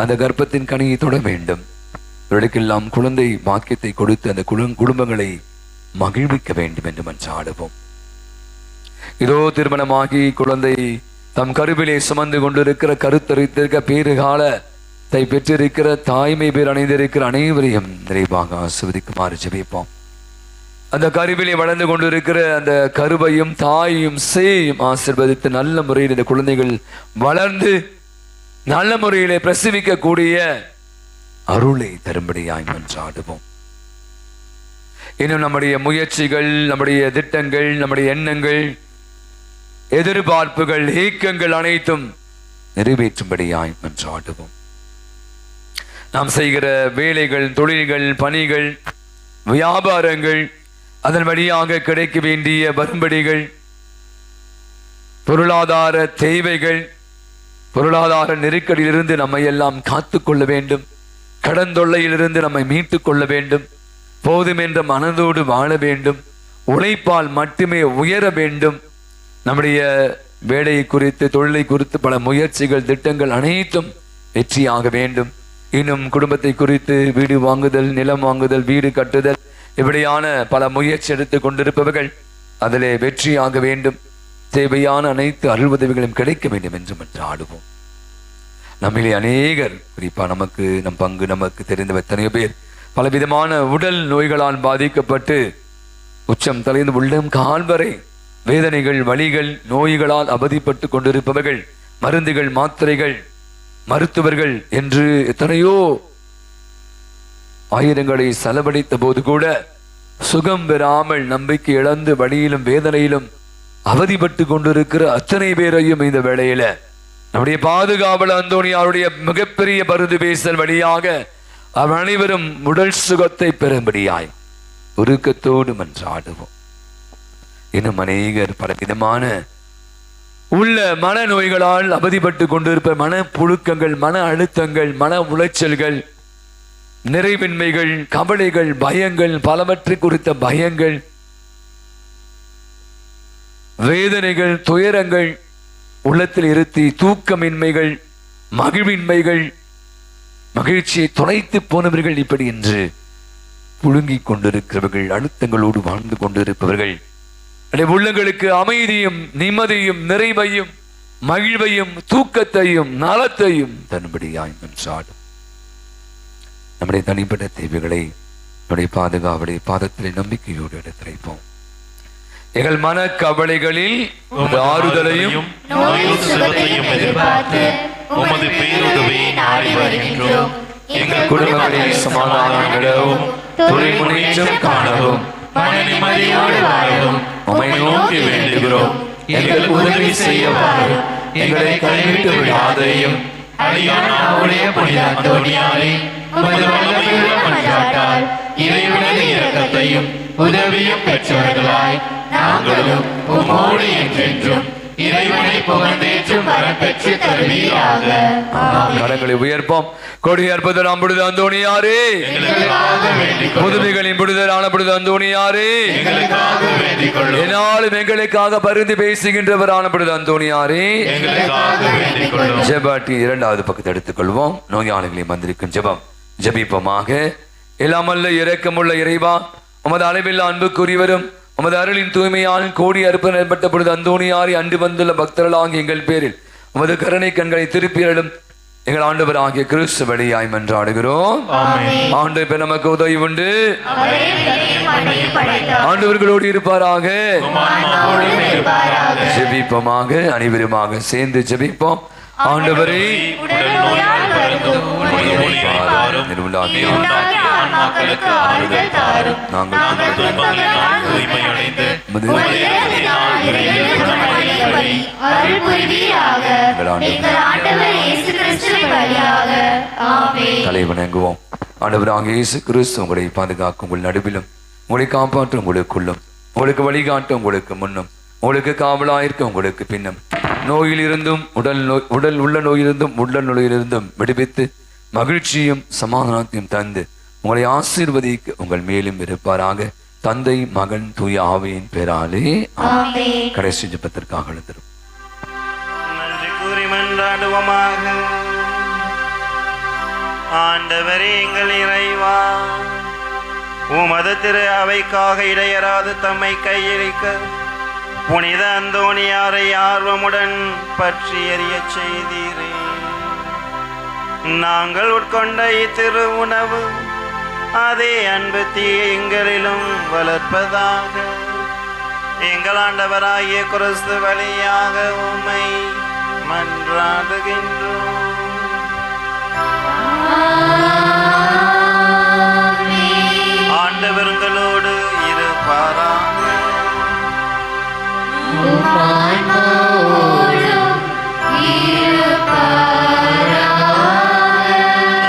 Speaker 2: அந்த கர்ப்பத்தின் கனியை தொட வேண்டும். இவர்களுக்கெல்லாம் குழந்தை பாக்கியத்தை கொடுத்து அந்த குடும்பங்களை மகிழ்விக்க வேண்டும் என்று மன்றாடுவோம். இதோ திருமணமாகி குழந்தை தம் கருவிலே சுமந்து கொண்டிருக்கிற, கருத்தரித்திருக்க, பேறுகாலத்தை பெற்றிருக்கிற, தாய்மை பேர் அணிந்திருக்கிற அனைவரையும் நிறைவாக ஆசீர்வதிக்குமாறு ஜெபிப்போம். அந்த கருவிலே வளர்ந்து கொண்டிருக்கிற அந்த கருவையும் தாயையும் சேயும் ஆசீர்வதித்து நல்ல முறையில் இந்த குழந்தைகள் வளர்ந்து நல்ல முறையிலே பிரசவிக்கக்கூடிய அருளை தரும்படியாய் மன்றாடுவோம். இன்னும் நம்முடைய முயற்சிகள், நம்முடைய திட்டங்கள், நம்முடைய எண்ணங்கள், எதிர்பார்ப்புகள், ஏக்கங்கள் அனைத்தும் நிறைவேற்றும்படியாய் மன்றாடுவோம். நாம் செய்கிற வேலைகள், தொழில்கள், பணிகள், வியாபாரங்கள், அதன் வழியாக கிடைக்க வேண்டிய வரும்படிகள், பொருளாதார தேவைகள், பொருளாதார நெருக்கடியிலிருந்து நம்மை எல்லாம் காத்துக்கொள்ள வேண்டும். கடன் தொல்லையிலிருந்து நம்மை மீட்டுக் கொள்ள வேண்டும். போதும் என்ற மனதோடு வாழ வேண்டும். உழைப்பால் மட்டுமே உயர வேண்டும். நம்முடைய வேலையை குறித்து, தொழிலை குறித்து பல முயற்சிகள், திட்டங்கள் அனைத்தும் வெற்றியாக வேண்டும். இன்னும் குடும்பத்தை குறித்து வீடு வாங்குதல், நிலம் வாங்குதல், வீடு கட்டுதல், இப்படியான பல முயற்சி எடுத்து கொண்டிருப்பவர்கள் அதிலே வெற்றியாக வேண்டும். தேவையான அனைத்து அருள் உதவிகளும் கிடைக்க வேண்டும் என்று மன்றாடுவோம். நம்மிலே அநேகர், குறிப்பா நமக்கு நம் பங்கு நமக்கு தெரிந்த எத்தனையோ பேர் பலவிதமான உடல் நோய்களால் பாதிக்கப்பட்டு உச்சம் தலைந்து உள்ளம் கால் வரை வேதனைகள், வலிகள், நோய்களால் அவதிப்பட்டு கொண்டிருப்பவர்கள், மருந்துகள், மாத்திரைகள், மருத்துவர்கள் என்று எத்தனையோ ஆயிரங்களை செலவழித்த போது கூட சுகம் பெறாமல் நம்பிக்கை இழந்து வழியிலும் வேதனையிலும் அவதிப்பட்டு கொண்டிருக்கிற அத்தனை பேரையும் இந்த வேளையில நம்முடைய பாதுகாவலர் அந்தோணியாருடைய மிகப்பெரிய பருது பேசல் வழியாக அவர் அனைவரும் உடல் சுகத்தை பெறும்படியாய் உருக்கத்தோடு மன்றாடுவோம். இன்னும் அநேகர் பலவிதமான உள்ள மன நோய்களால் அவதிப்பட்டு கொண்டிருப்ப மன புழுக்கங்கள், மன அழுத்தங்கள், மன உளைச்சல்கள், நிறைவின்மைகள், கவலைகள், பயங்கள், பலவற்றை குறித்த பயங்கள், வேதனைகள், துயரங்கள் உள்ளத்தில் இருத்தி தூக்கமின்மைகள், மகிழ்வின்மைகள், மகிழ்ச்சியை தொலைத்து போனவர்கள், இப்படி என்று புழுங்கிக் கொண்டிருக்கிறவர்கள், அழுத்தங்களோடு வாழ்ந்து கொண்டிருப்பவர்கள், உள்ளங்களுக்கு அமைதியும் நிம்மதியும் நிறைவையும் மகிழ்வையும் தூக்கத்தையும் நலத்தையும் தன்படியாய் மன்றாடும். நம்முடைய தனிப்பட்ட தேவைகளை நம்முடைய பாதுகாவலை பாதத்திலே நம்பிக்கையோடு எடுத்துரைப்போம். எங்கள் மன கவலைகளில் ஆறுதலையும்
Speaker 7: எதிர்பார்த்து உமது பேருதவியை நாடி வருகின்றோம்.
Speaker 2: எங்கள் குடும்பங்களில் சமாதானம் விடவும், தொழில் முன்னேற்றம் காணவும்,
Speaker 7: மன நிம்மதியோடு வாழவும் உம்மை நோக்கி வேண்டுகிறோம். எங்களுக்கு உதவி செய்ய வாரும். எங்களை கைவிட்டு விடாதையும். அடியானாவுடைய புனித அந்தோணியாரே, உமது வல்லமையுள்ள மன்றாட்டால் இறைவனது இரக்கத்தையும் உதவியும் பெற்றவர்களாய் நாங்களும் உம்மோடு என்றென்றும் இறைவனை புகழ்ந்தேற்றும் வரம் பெற்று தருவீராக.
Speaker 2: கரங்களை உயர்ப்போம். கொடி அற்புதர் புனித அந்தோணியாரே, புதுமைகளின் புனிதரான புனித அந்தோணியாரே, என்னாலும் எங்களுக்காக பரிந்து பேசுகின்றவரான புனித அந்தோணியாரே, ஜெபாட்டி இரண்டாவது பக்கத்தை எடுத்துக்கொள்வோம். நோயாளிகளை மந்திரிக்கும் ஜெபம் ஜெபிப்போமாக. எல்லாமல்ல இரக்கமுள்ள இறைவா, உமது அளவில்லா அன்புக்குரியவரும் உமது அருளின் தூய்மையால் கோடி அர்ப்பணப்பட்ட பொழுது அந்தோணியாரை அண்டு வந்துள்ள பக்தர்களாகிய எங்கள் பேரில் உமது கருணை கண்களை திருப்பியலும் எங்கள் ஆண்டவர் ஆகிய கிறிஸ்து வழியாய் மன்றாடுகிறோம். ஆண்டவர் நமக்கு உதவி உண்டு, ஆண்டவர்களோடு இருப்பாராக. ஜெபிப்போமாக, அனைவருமாக சேர்ந்து ஜெபிப்போம். ஆண்டவரே, தலைவணங்குவோம். ஆண்டவராக இயேசு கிறிஸ்து உங்களை பாதுகாக்கும் உங்கள் நடுவிலும், உங்களை காப்பாற்றும் உங்களுக்குள்ளும், உங்களுக்கு வழிகாட்ட உங்களுக்கு முன்னும், உங்களுக்கு காவலாயிருக்க உங்களுக்கு பின்னும், நோயில் இருந்தும் உடல் உள்ள நோயிலிருந்தும் உள்ள நோயிலிருந்தும் விடுவித்து மகிழ்ச்சியும் சமாதானத்தையும் தந்து உங்களை ஆசீர்வதிக்க உங்கள் மேலும் இருப்பாராக. தந்தை, மகன், தூய ஆவியின் பேராலே ஆமென். கடைசி ஜெபத்திற்காக எழுந்திரும்.
Speaker 3: நன்றி கூறி மன்றாடுவோமாக. ஆண்டவரே எங்கள் இறைவா, உமது திரு அவைக்காக இடையராது தம்மை கையளிக்க புனித அந்தோணியாரை ஆர்வமுடன் பற்றி எறிய செய்தீரே. நாங்கள் உட்கொண்ட இத்திரு உணவு அதே அன்பு தீயை எங்களிலும் வளர்ப்பதாக. எங்கள் ஆண்டவராகிய கிறிஸ்து வழியாக உம்மை மன்றாடுகின்றோம். ஆண்டவர்களோடு இருப்பாராக.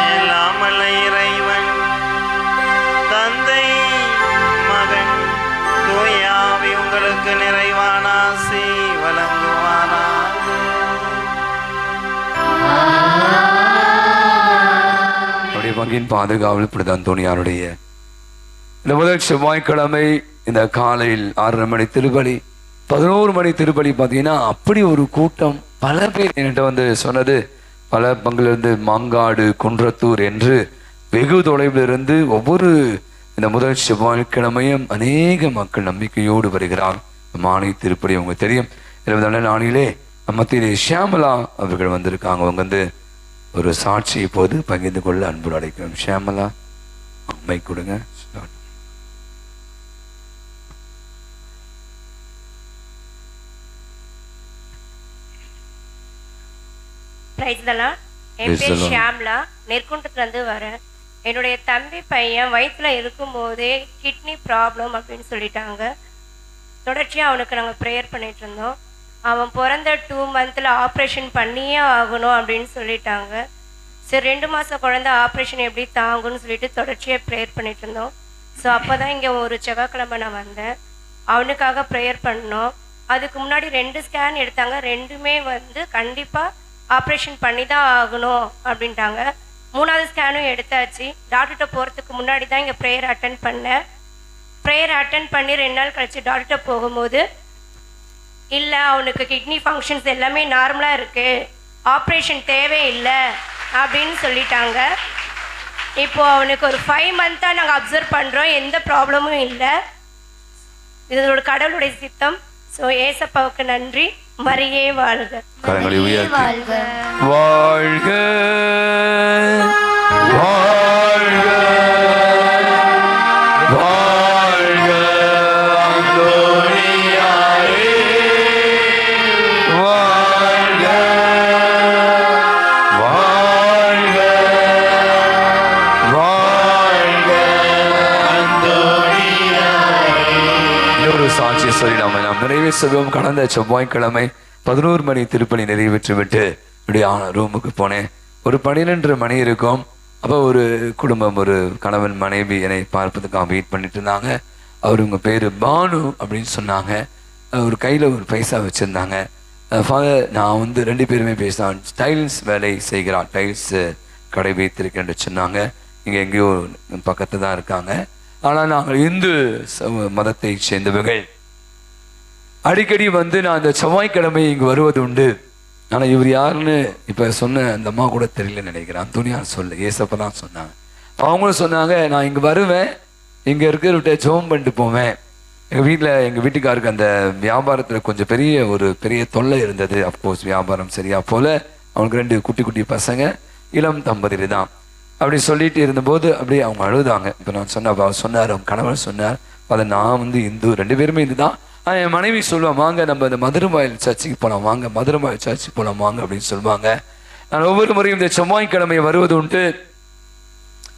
Speaker 3: எல்லாம் வல்ல இறைவன் தந்தை, மகன், தூய ஆவி உங்களுக்கு நிறைவான ஆசி வழங்குவாராக.
Speaker 2: வங்கியின் பாதுகாவல் புனித அந்தோணியாருடைய இந்த முதல் செவ்வாய்க்கிழமை இந்த காலையில் 6:30 மணி திருப்பலி, 11 மணி திருப்பலி பார்த்தீங்கன்னா அப்படி ஒரு கூட்டம். பல பேர் என்கிட்ட வந்து சொன்னது, பல பங்கிலிருந்து மாங்காடு, குன்றத்தூர் என்று வெகு தொலைவிலிருந்து ஒவ்வொரு இந்த முதல் செவ்வாய்க்கிழமையும் அநேக மக்கள் நம்பிக்கையோடு வருகிறார். மாலை திருப்படி அவங்க தெரியும். 20 நாளிலே மத்தியிலே ஷியாமலா அவர்கள் வந்திருக்காங்க. அவங்க வந்து ஒரு சாட்சி இப்போது பகிர்ந்து கொள்ள அன்பு அழைக்கிறோம். ஷியாமலா, அம்மை கொடுங்க.
Speaker 11: என் பேர் ஷியாம்லா, நெற்குன்றத்துலேருந்து வரேன். என்னுடைய தம்பி பையன் வயிற்றுல இருக்கும்போதே கிட்னி ப்ராப்ளம் அப்படின்னு சொல்லிட்டாங்க. தொடர்ச்சியாக அவனுக்கு நாங்கள் ப்ரேயர் பண்ணிட்டு இருந்தோம். அவன் பிறந்த 2 மந்த்தில் ஆப்ரேஷன் பண்ணியே ஆகணும் அப்படின்னு சொல்லிட்டாங்க. சரி 2 மாத குழந்தை ஆப்ரேஷன் எப்படி தாங்குன்னு சொல்லிட்டு தொடர்ச்சியாக ப்ரேயர் பண்ணிட்டு இருந்தோம். ஸோ அப்போ தான் இங்கே ஒரு செவ்வாய்க்கிழமை நான் வந்தேன். அவனுக்காக ப்ரேயர் பண்ணோம். அதுக்கு முன்னாடி 2 ஸ்கேன் எடுத்தாங்க. 2மே வந்து கண்டிப்பாக ஆப்ரேஷன் பண்ணி தான் ஆகணும் அப்படின்ட்டாங்க. 3வது ஸ்கேனும் எடுத்தாச்சு. டாக்டர்கிட்ட போகிறதுக்கு முன்னாடி தான் இங்கே ப்ரேயர் அட்டன் பண்ணேன். ப்ரேயர் அட்டன் பண்ணி 2 நாள் கழித்து டாக்டர்கிட்ட போகும்போது, இல்லை அவனுக்கு கிட்னி ஃபங்க்ஷன்ஸ் எல்லாமே நார்மலாக இருக்குது, ஆப்ரேஷன் தேவையில்லை அப்படின்னு சொல்லிட்டாங்க. இப்போது அவனுக்கு ஒரு 5 மந்த்தாக நாங்கள் அப்சர்வ் பண்ணுறோம், எந்த ப்ராப்ளமும் இல்லை. இதோட கடவுளுடைய சித்தம். ஸோ ஏசப்பாவுக்கு நன்றி. மரியே வாழ்க.
Speaker 2: கரங்களை உயர்த்தி
Speaker 4: வாழ்க.
Speaker 2: வாழ்க வாழ்க வாழ்க அந்தோனியாரே, வாழ்க வாழ்க வாழ்க அந்தோனியாரே. இன்னொரு சாட்சி சொல்லி நாம் நிறைவே சொல்வோம். கடந்த செவ்வாய்க்கிழமை 11 மணி திருப்பணி நிறைவேற்றிவிட்டு இப்படி ரூமுக்கு போனேன். ஒரு 12 மணி இருக்கும். அப்போ ஒரு குடும்பம், ஒரு கணவன் மனைவி என்னை பார்ப்பதுக்காக வெயிட் பண்ணிட்டு இருந்தாங்க. அவருங்க பேர் பானு அப்படின்னு சொன்னாங்க. ஒரு கையில் ஒரு பைசா வச்சுருந்தாங்க. ஃபாதர், நான் வந்து 2 பேருமே பேசினான், டைல்ஸ் வேலை செய்கிறான், டைல்ஸ் கடை வைத்திருக்கேன்னு சொன்னாங்க. இங்கே எங்கேயோ பக்கத்து தான் இருக்காங்க. ஆனால் நாங்கள் இந்து மதத்தை சேர்ந்தவர்கள். அடிக்கடி வந்து நான் அந்த செவ்வாய்க்கிழமை இங்கே வருவது உண்டு. ஆனால் இவர் யாருன்னு இப்போ சொன்ன அந்த அம்மா கூட தெரியலன்னு நினைக்கிறேன். அந்தோனியார் சொல்ல ஏசப்ப தான் சொன்னாங்க. அவங்களும் சொன்னாங்க, நான் இங்கே வருவேன், இங்கே இருக்கிறவர்கிட்ட ஜெபம் பண்ணிட்டு போவேன். எங்கள் வீட்டுக்காருக்கு அந்த வியாபாரத்தில் கொஞ்சம் பெரிய தொல்லை இருந்தது. அப்கோர்ஸ் வியாபாரம் சரியா போல. அவனுக்கு 2 குட்டி குட்டி பசங்க, இளம் தம்பதிகள் தான். அப்படி சொல்லிட்டு இருந்தபோது அப்படியே அவங்க அழுதாங்க. இப்போ நான் அவர் சொன்னார், அவங்க கணவர் சொன்னார், அதை நான் வந்து இந்து, 2 பேருமே இந்து தான். என் மனைவி சொல்லுவாங்க, வாங்க நம்ம இந்த மதுரவாயில் சர்ச்சுக்கு போகலாம், வாங்க மதுரவாயில் சர்ச்சுக்கு போகலாம் வாங்க அப்படின்னு சொல்லுவாங்க. நான் ஒவ்வொரு முறையும் இந்த செவ்வாய்க்கிழமை வருவது உண்டு.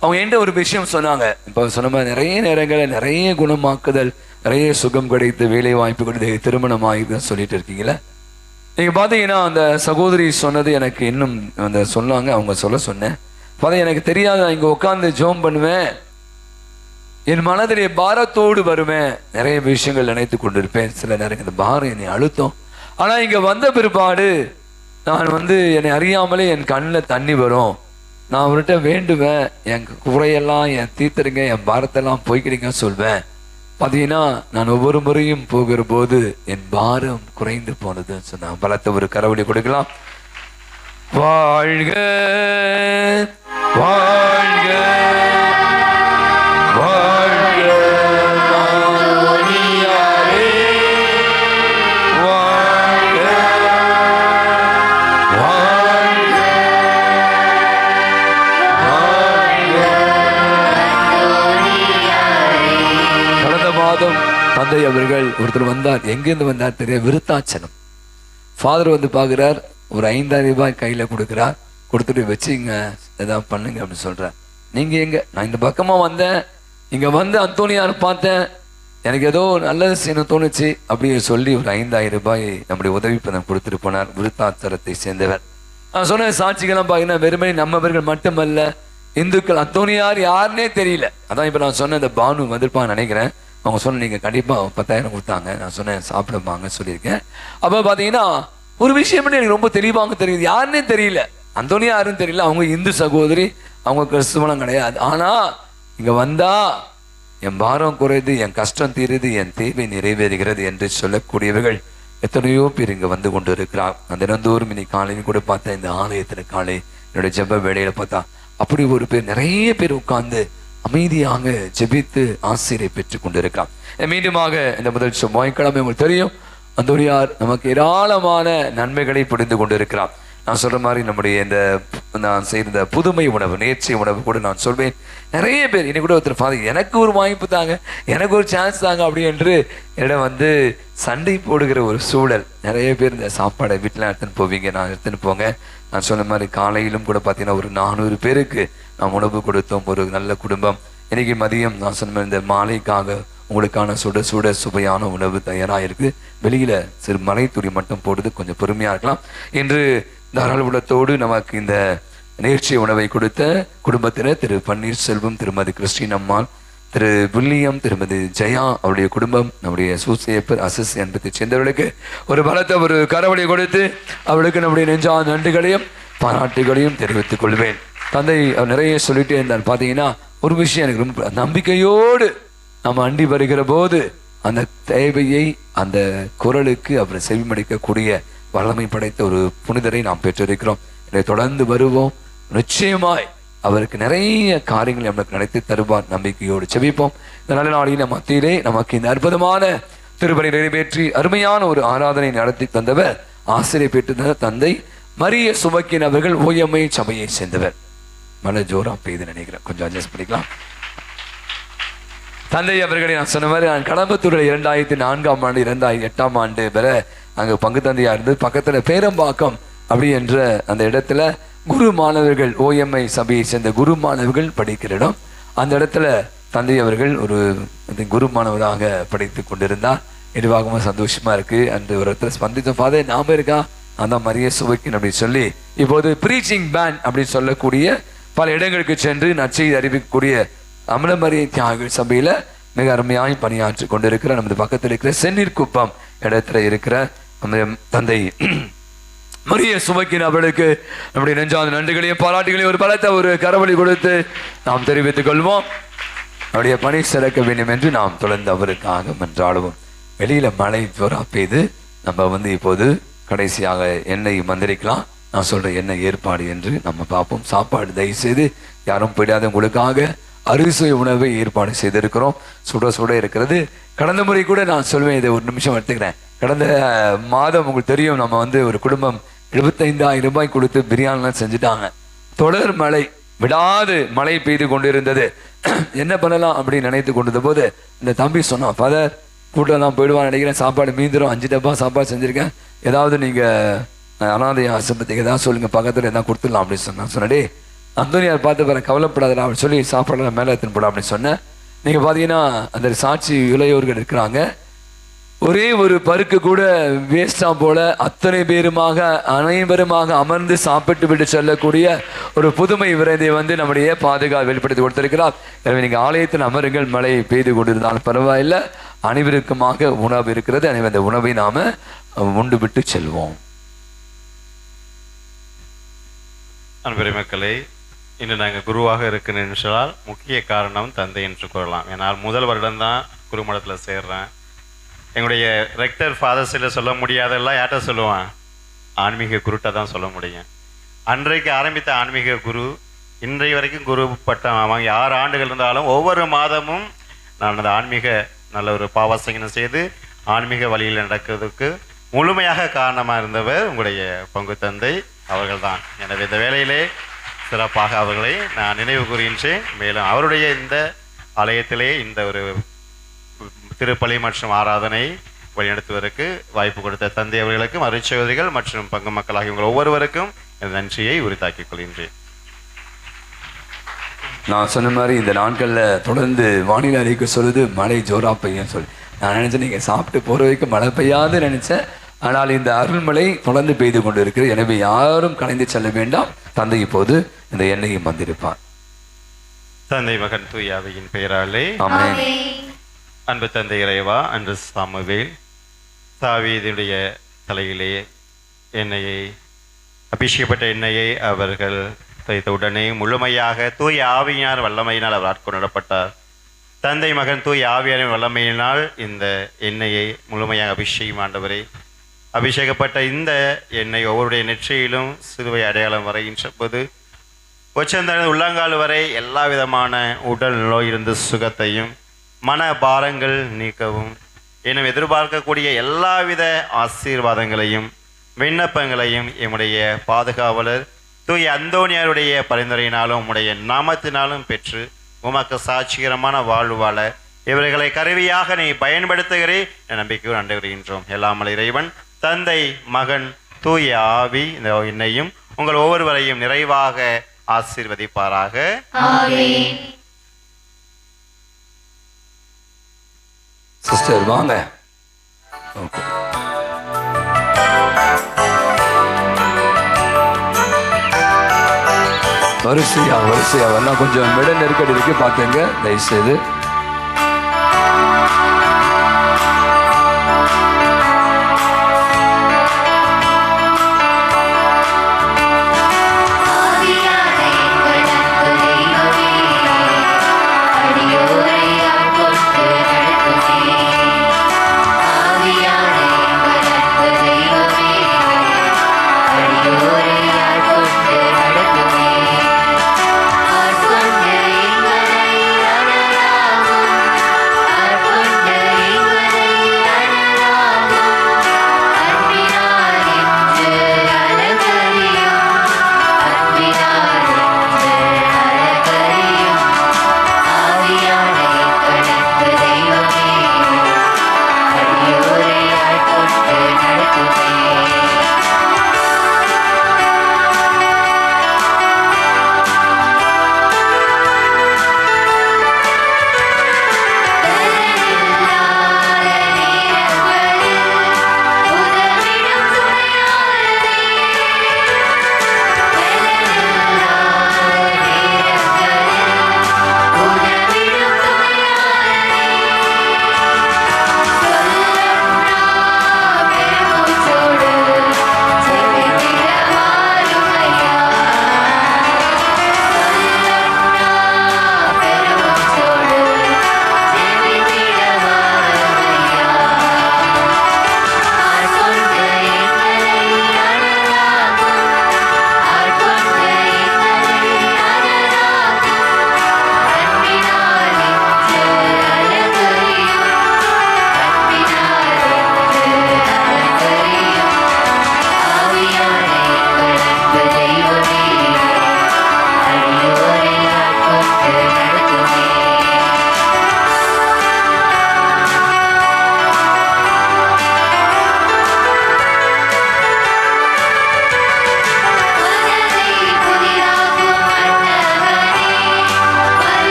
Speaker 2: அவங்க எந்த ஒரு விஷயம் சொன்னாங்க, இப்போ சொன்ன மாதிரி நிறைய நேரங்களில் நிறைய குணமாக்குதல், நிறைய சுகம் கிடைத்து, வேலை வாய்ப்பு கிடைத்து, திருமணம் ஆகிதான் சொல்லிட்டு இருக்கீங்களே. நீங்கள் பார்த்தீங்கன்னா அந்த சகோதரி சொன்னது எனக்கு இன்னும் அந்த சொன்னாங்க. அவங்க சொன்னேன், பார்த்தா எனக்கு தெரியாது. நான் இங்கே உட்காந்து ஜெபம் பண்ணுவேன், என் மனதிலே பாரத்தோடு வருவேன், நிறைய விஷயங்கள் நினைத்து கொண்டிருப்பேன். சில நேரம் இந்த பாரம் என்னை அழுத்தம். ஆனால் இங்கே வந்த பிற்பாடு நான் வந்து என்னை அறியாமலே என் கண்ணில் தண்ணி வரும். நான் அவர்கிட்ட வேண்டுவேன், என் குறையெல்லாம் என் தீர்த்தருங்க, என் பாரத்தெல்லாம் போய்க்கிறீங்க சொல்வேன். பார்த்தீங்கன்னா நான் ஒவ்வொரு முறையும் போகிற போது என் பாரம் குறைந்து போனதுன்னு சொன்னாங்க. பலத்த ஒரு கரவொலி கொடுக்கலாம். வாழ்க வாழ்க தந்தை அவர்கள் ஒருத்தர் வந்தார். எங்கேருந்து வந்தார் தெரியாது, விருத்தாச்சலம். ஃபாதர் வந்து பார்க்குறார், ஒரு 5000 ரூபாய் கையில் கொடுக்குறார். கொடுத்துட்டு வச்சுங்க, எதாவது பண்ணுங்க அப்படின்னு சொல்கிறார். நீங்கள் எங்கே? நான் இந்த பக்கமாக வந்தேன், இங்கே வந்து அந்தோனியார் பார்த்தேன், எனக்கு ஏதோ நல்லது செய்யணும் தோணுச்சு அப்படியே சொல்லி ஒரு 5000 ரூபாய் நம்முடைய உதவி பணம் கொடுத்துட்டு போனார். விருத்தாச்சலத்தை சேர்ந்தவர். நான் சொன்ன சாட்சிகள்லாம் பார்த்தீங்கன்னா வெறுமனே நம்மவர்கள் மட்டுமல்ல, இந்துக்கள். அந்தோனியார் யாருன்னே தெரியல. அதான் இப்போ நான் சொன்ன இந்த பானு வந்திருப்பான்னு நினைக்கிறேன். அவங்க சொன்ன நீங்கள் கண்டிப்பாக 10,000 கொடுத்தாங்க. நான் சொன்னேன் சாப்பிடுவாங்க சொல்லியிருக்கேன். அப்போ பார்த்தீங்கன்னா ஒரு விஷயம் எனக்கு ரொம்ப தெளிவாக தெரியுது. யாருன்னே தெரியல, அந்தோனியா யாருன்னு தெரியல. அவங்க இந்து சகோதரி, அவங்க கிறிஸ்துவனம் கிடையாது. ஆனால் இங்கே வந்தா என் பாரம் குறையுது, என் கஷ்டம் தீருது, என் தேவை நிறைவேறுகிறது என்று சொல்லக்கூடியவர்கள் எத்தனையோ பேர் இங்கே வந்து கொண்டு இருக்கிறார். நான் தினந்தோறும் இன்னைக்கு காலையில் கூட பார்த்தேன், இந்த ஆலயத்தில் காலை என்னுடைய ஜெப வேலையில பார்த்தா அப்படி ஒரு பேர், நிறைய பேர் உட்கார்ந்து அமைதியாக ஜெபித்து ஆசிரியை பெற்றுக் கொண்டு இருக்கிறார். மீண்டுமாக இந்த முதல் செவ்வாய்க்கிழமை உங்களுக்கு தெரியும், அந்தோனியார் நமக்கு ஏராளமான நன்மைகளை புரிந்து கொண்டு இருக்கிறார். நான் சொல்ற மாதிரி நம்முடைய இந்த நான் செய்த புதுமை உணவு, நேர்ச்சை உணவு கூட நான் சொல்வேன். நிறைய பேர் இன்னைக்கு கூட ஒருத்தர் ஃபாதர் எனக்கு ஒரு வாய்ப்பு தாங்க, எனக்கு ஒரு சான்ஸ் தாங்க அப்படி என்று என்னிடம் வந்து சண்டை போடுகிற ஒரு சூழல். நிறைய பேர் இந்த சாப்பாடை வீட்டில் எடுத்துன்னு போவீங்க, நான் எடுத்துன்னு போங்க. நான் சொன்ன மாதிரி காலையிலும் கூட பார்த்தீங்கன்னா ஒரு 400 பேருக்கு நாம் உணவு கொடுத்தோம். ஒரு நல்ல குடும்பம். இன்னைக்கு மதியம் நான் சொன்ன இந்த மாலைக்காக உங்களுக்கான சுட சுட சுவையான உணவு தயாராக இருக்கு. வெளியில சிறு மலை துளி மட்டும் போடுறது, கொஞ்சம் பொறுமையா இருக்கலாம். இன்று தாராள உள்ளத்தோடு நமக்கு இந்த நேர்ச்சி உணவை கொடுத்த குடும்பத்தினர் திரு பன்னீர்செல்வம், திருமதி கிறிஸ்டின் அம்மாள், திரு வில்லியம், திருமதி ஜெயா, அவருடைய குடும்பம், நம்முடைய சூசேப்பர் அசிஸ் என்பதை சேர்ந்தவர்களுக்கு ஒரு பலத்த ஒரு கரவழி கொடுத்து அவளுக்கு நம்முடைய நெஞ்சான நன்றிகளையும் பாராட்டுகளையும் தெரிவித்துக் கொள்வேன். தந்தை அவர் நிறைய சொல்லிட்டே இருந்தார். பார்த்தீங்கன்னா ஒரு விஷயம் எனக்கு ரொம்ப நம்பிக்கையோடு நம்ம அண்டி வருகிற போது அந்த தேவையை, அந்த குரலுக்கு அவர் செவிமடிக்கக்கூடிய வல்லமை படைத்த ஒரு புனிதரை நாம் பெற்றிருக்கிறோம். இதை தொடர்ந்து வருவோம். நிச்சயமாய் அவருக்கு நிறைய காரியங்களை நமக்கு நடத்தி தருவார். நம்பிக்கையோடு செபிப்போம். இந்த நல்ல நாளின் மத்தியிலே நமக்கு இந்த அற்புதமான திருப்பலி நிறைவேற்றி அருமையான ஒரு ஆராதனை நடத்தி தந்தவர் ஆசிரியர் பெற்று தந்தை மரிய சுமக்கின் அவர்கள் ஓயம்மை சபையை சேர்ந்தவர். மழை ஜோரா பெய்து நினைக்கிறேன், கொஞ்சம் அட்ஜஸ்ட் பண்ணிக்கலாம். தந்தை அவர்களை நான் சொன்ன மாதிரி நான் கடம்பத்தூரில் 2004ஆம் ஆண்டு 2008ஆம் ஆண்டு வர அங்கே பங்கு தந்தையா இருந்து பக்கத்துல பேரம்பாக்கம் அப்படி என்ற அந்த இடத்துல குரு மாணவர்கள், ஓஎம்ஐ சபையை சேர்ந்த குரு மாணவர்கள் படிக்கிற இடம். அந்த இடத்துல தந்தை அவர்கள் ஒரு குரு மாணவராக படித்து கொண்டிருந்தார். நிர்வாகமாக சந்தோஷமா இருக்கு. அன்று ஒரு இடத்துல ஸ்பந்தித்த ஃபாதர் நாம இருக்கா, அந்த மரிய சுவைக்கின் அப்படின்னு சொல்லி இப்போது ப்ரீச்சிங் பேன் அப்படின்னு சொல்லக்கூடிய பல இடங்களுக்கு சென்று நற்செய்தி அறிவிக்கக்கூடிய அமலமரிய தியாகிகள் சபையில மிக அருமையாய் பணியாற்றி கொண்டிருக்கிற நமது பக்கத்தில் இருக்கிற செந்நீர் குப்பம் இடத்துல இருக்கிற தந்தை மரிய சுமக்கின் அவர்களுக்கு நம்முடைய நெஞ்சார்ந்த நன்றிகளையும் பாராட்டுகளையும் ஒரு பலத்த ஒரு கரவழி கொடுத்து நாம் தெரிவித்துக் கொள்வோம். அவருடைய பணி சிறக்க வேண்டும் என்று நாம் தொடர்ந்து அவருக்காக மன்றாடுவோம். வெளியில மழை ஜோரா பெய்து நம்ம இப்போது கடைசியாக எண்ணெய் மந்திரிக்கலாம். நான் சொல்ற எண்ணெய் ஏற்பாடு என்று நம்ம பார்ப்போம். சாப்பாடு தயவு செய்து யாரும் போயிடாதவங்களுக்காக அறுசுவை உணவை ஏற்பாடு செய்திருக்கிறோம். சுட சுட இருக்கிறது. கடந்த முறை கூட நான் சொல்வேன், இதை ஒரு நிமிஷம் எடுத்துக்கிறேன். கடந்த மாதம் உங்களுக்கு தெரியும், நம்ம ஒரு குடும்பம் 75,000 ரூபாய் கொடுத்து பிரியாணிலாம் செஞ்சுட்டாங்க. தொடர் மழை, விடாது மழை பெய்து கொண்டிருந்தது. என்ன பண்ணலாம் அப்படின்னு நினைத்து கொண்டிருந்த போது இந்த தம்பி சொன்னான், ஃபாதர் கூட்டம் தான் போயிடுவான்னு நினைக்கிறேன், சாப்பாடு மீந்துடும், 5 டப்பா சாப்பாடு செஞ்சுருக்கேன், ஏதாவது நீங்கள் அனாதை ஆசிரமத்துக்கு ஏதாவது சொல்லுங்கள், பக்கத்தில் எதாவது கொடுத்துடலாம் அப்படின்னு சொன்னான். சொன்னடே அந்தோனியார் பார்த்து வர கவலைப்படாதா அப்படின்னு சொல்லி சாப்பாடெல்லாம் மேலே எடுத்துன்னு போடலாம் அப்படின்னு சொன்னேன். நீங்கள் பார்த்தீங்கன்னா அந்த சாட்சி இளையோர்கள் இருக்கிறாங்க, ஒரே ஒரு பருக்கு கூட வேஸ்டா போல அத்தனை பேருமாக அனைவருமாக அமர்ந்து சாப்பிட்டு விட்டு செல்லக்கூடிய ஒரு புதுமை விரைதை நம்முடைய பாதுகாப்பு வெளிப்படுத்தி கொடுத்திருக்கிறார். எனவே நீங்க ஆலயத்தில் அமருங்கள், மழை பெய்து கொண்டிருந்தாலும் பரவாயில்லை, அனைவருக்குமாக உணவு இருக்கிறது. எனவே அந்த உணவை நாம உண்டு விட்டு செல்வோம்.
Speaker 3: அன்பரை மக்களே, இன்று நாங்கள் குருவாக இருக்கணும்னு சொன்னால் முக்கிய காரணம் தந்தை என்று கூறலாம். ஏன்னால் முதல் வருடம்தான் குருமடத்தில் சேர்றேன். எங்களுடைய ரெக்டர் ஃபாதர்ஸில் சொல்ல முடியாதெல்லாம் யார்கிட்ட சொல்லுவான், ஆன்மீக குருட்ட தான் சொல்ல முடியும். அன்றைக்கு ஆரம்பித்த ஆன்மீக குரு இன்றைய வரைக்கும் குரு பட்டம் அவங்க 6 ஆண்டுகள் இருந்தாலும் ஒவ்வொரு மாதமும் நான் அந்த ஆன்மீக நல்ல ஒரு பாவசங்கனம் செய்து ஆன்மீக வழியில் நடக்கிறதுக்கு முழுமையாக காரணமாக இருந்தவர் உங்களுடைய பங்கு தந்தை அவர்கள்தான். எனவே இந்த வேளையிலே சிறப்பாக அவர்களை நான் நினைவு கூறுகின்றேன். மேலும் அவருடைய இந்த ஆலயத்திலே இந்த ஒரு திருப்பலி மற்றும் ஆராதனை வழிநடத்துவதற்கு வாய்ப்பு கொடுத்த தந்தை அவர்களுக்கும் அருட்சகோதரிகள் மற்றும் பங்கு மக்களாகிய உங்கள் ஒவ்வொருவருக்கும் என் நன்றியை உரித்தாக்கிக் கொள்கின்றேன்.
Speaker 2: நான் சொன்ன மாதிரி இந்த நாட்களில் தொடர்ந்து வானிலை அறிக்கை சொல்லுது மழை ஜோரா பெய்யும் சொல்லி. நான் நினைச்சேன் நீங்கள் சாப்பிட்டு போகிற வரைக்கும் மழை பெய்யாது நினைச்சேன். ஆனால் இந்த அருள்மழை தொடர்ந்து பெய்து கொண்டு இருக்கிறது. எனவே யாரும் கலைந்து செல்ல வேண்டாம். தந்தை இப்போது இந்த எண்ணெயை வந்திருப்பார்.
Speaker 3: தந்தை மகன் தூயாவியின் பெயராலே
Speaker 2: ஆமென்.
Speaker 3: அன்பு தந்தை இறைவா, அன்று சாமுவேல் தாவீதுடைய தலையிலே எண்ணெயை அபிஷேகப்பட்ட எண்ணெயை அவர்கள் தைத்த உடனே முழுமையாக தூய ஆவியார் வல்லமையினால் அவர் ஆட்கொள்ளப்பட்டார். தந்தை மகன் தூய ஆவியாரின் வல்லமையினால் இந்த எண்ணெயை முழுமையாக அபிஷேகம் ஆண்டவரை அபிஷேகப்பட்ட இந்த எண்ணெய் ஒவ்வொருடைய நெற்றியிலும் சிலுவை அடையாளம் வரைகின்ற போது உச்சந்தலைந்து உள்ளங்கால் வரை எல்லா விதமான உடல் நோயிலிருந்து சுகத்தையும் மன பாரங்கள் நீக்கவும் இன்னும் எதிர்பார்க்கக்கூடிய எல்லாவித ஆசீர்வாதங்களையும் விண்ணப்பங்களையும் எம்முடைய பாதுகாவலர் தூய அந்தோனியாருடைய பரிந்துரையினாலும் உம்முடைய நாமத்தினாலும் பெற்று உமக்கு சாட்சிகரமான வாழ்வு வாழ இவர்களை கருவியாக நீ பயன்படுத்துகிறே நம்பிக்கையோடு நன்றி வருகின்றோம். எல்லாமல் இறைவன் தந்தை மகன் தூய ஆவி இந்த என்னையும் உங்கள் ஒவ்வொருவரையும் நிறைவாக ஆசீர்வதிப்பாராக.
Speaker 2: சிஸ்டர் வாங்க. ஓகே. வரிசையா வரலாம். கொஞ்சம் மிட நெருக்கடி இருக்கு, பார்த்துங்க தயவுசெய்து.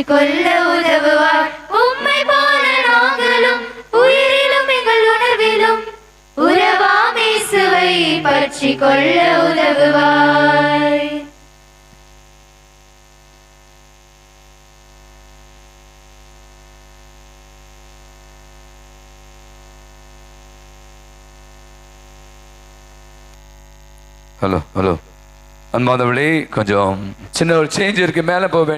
Speaker 4: கொல்ல உதவுவார் உம்மை போல நாங்களும் உயிரிலும் எங்கள் உணர்விலும் உறவாம் இயேசுவை பற்றி கொள்ள உதவுவாய்.
Speaker 2: ஹலோ அன்பாதவளே, கொஞ்சம் சின்ன ஒரு சேஞ்ச் இருக்கு, மேலே போவேன்.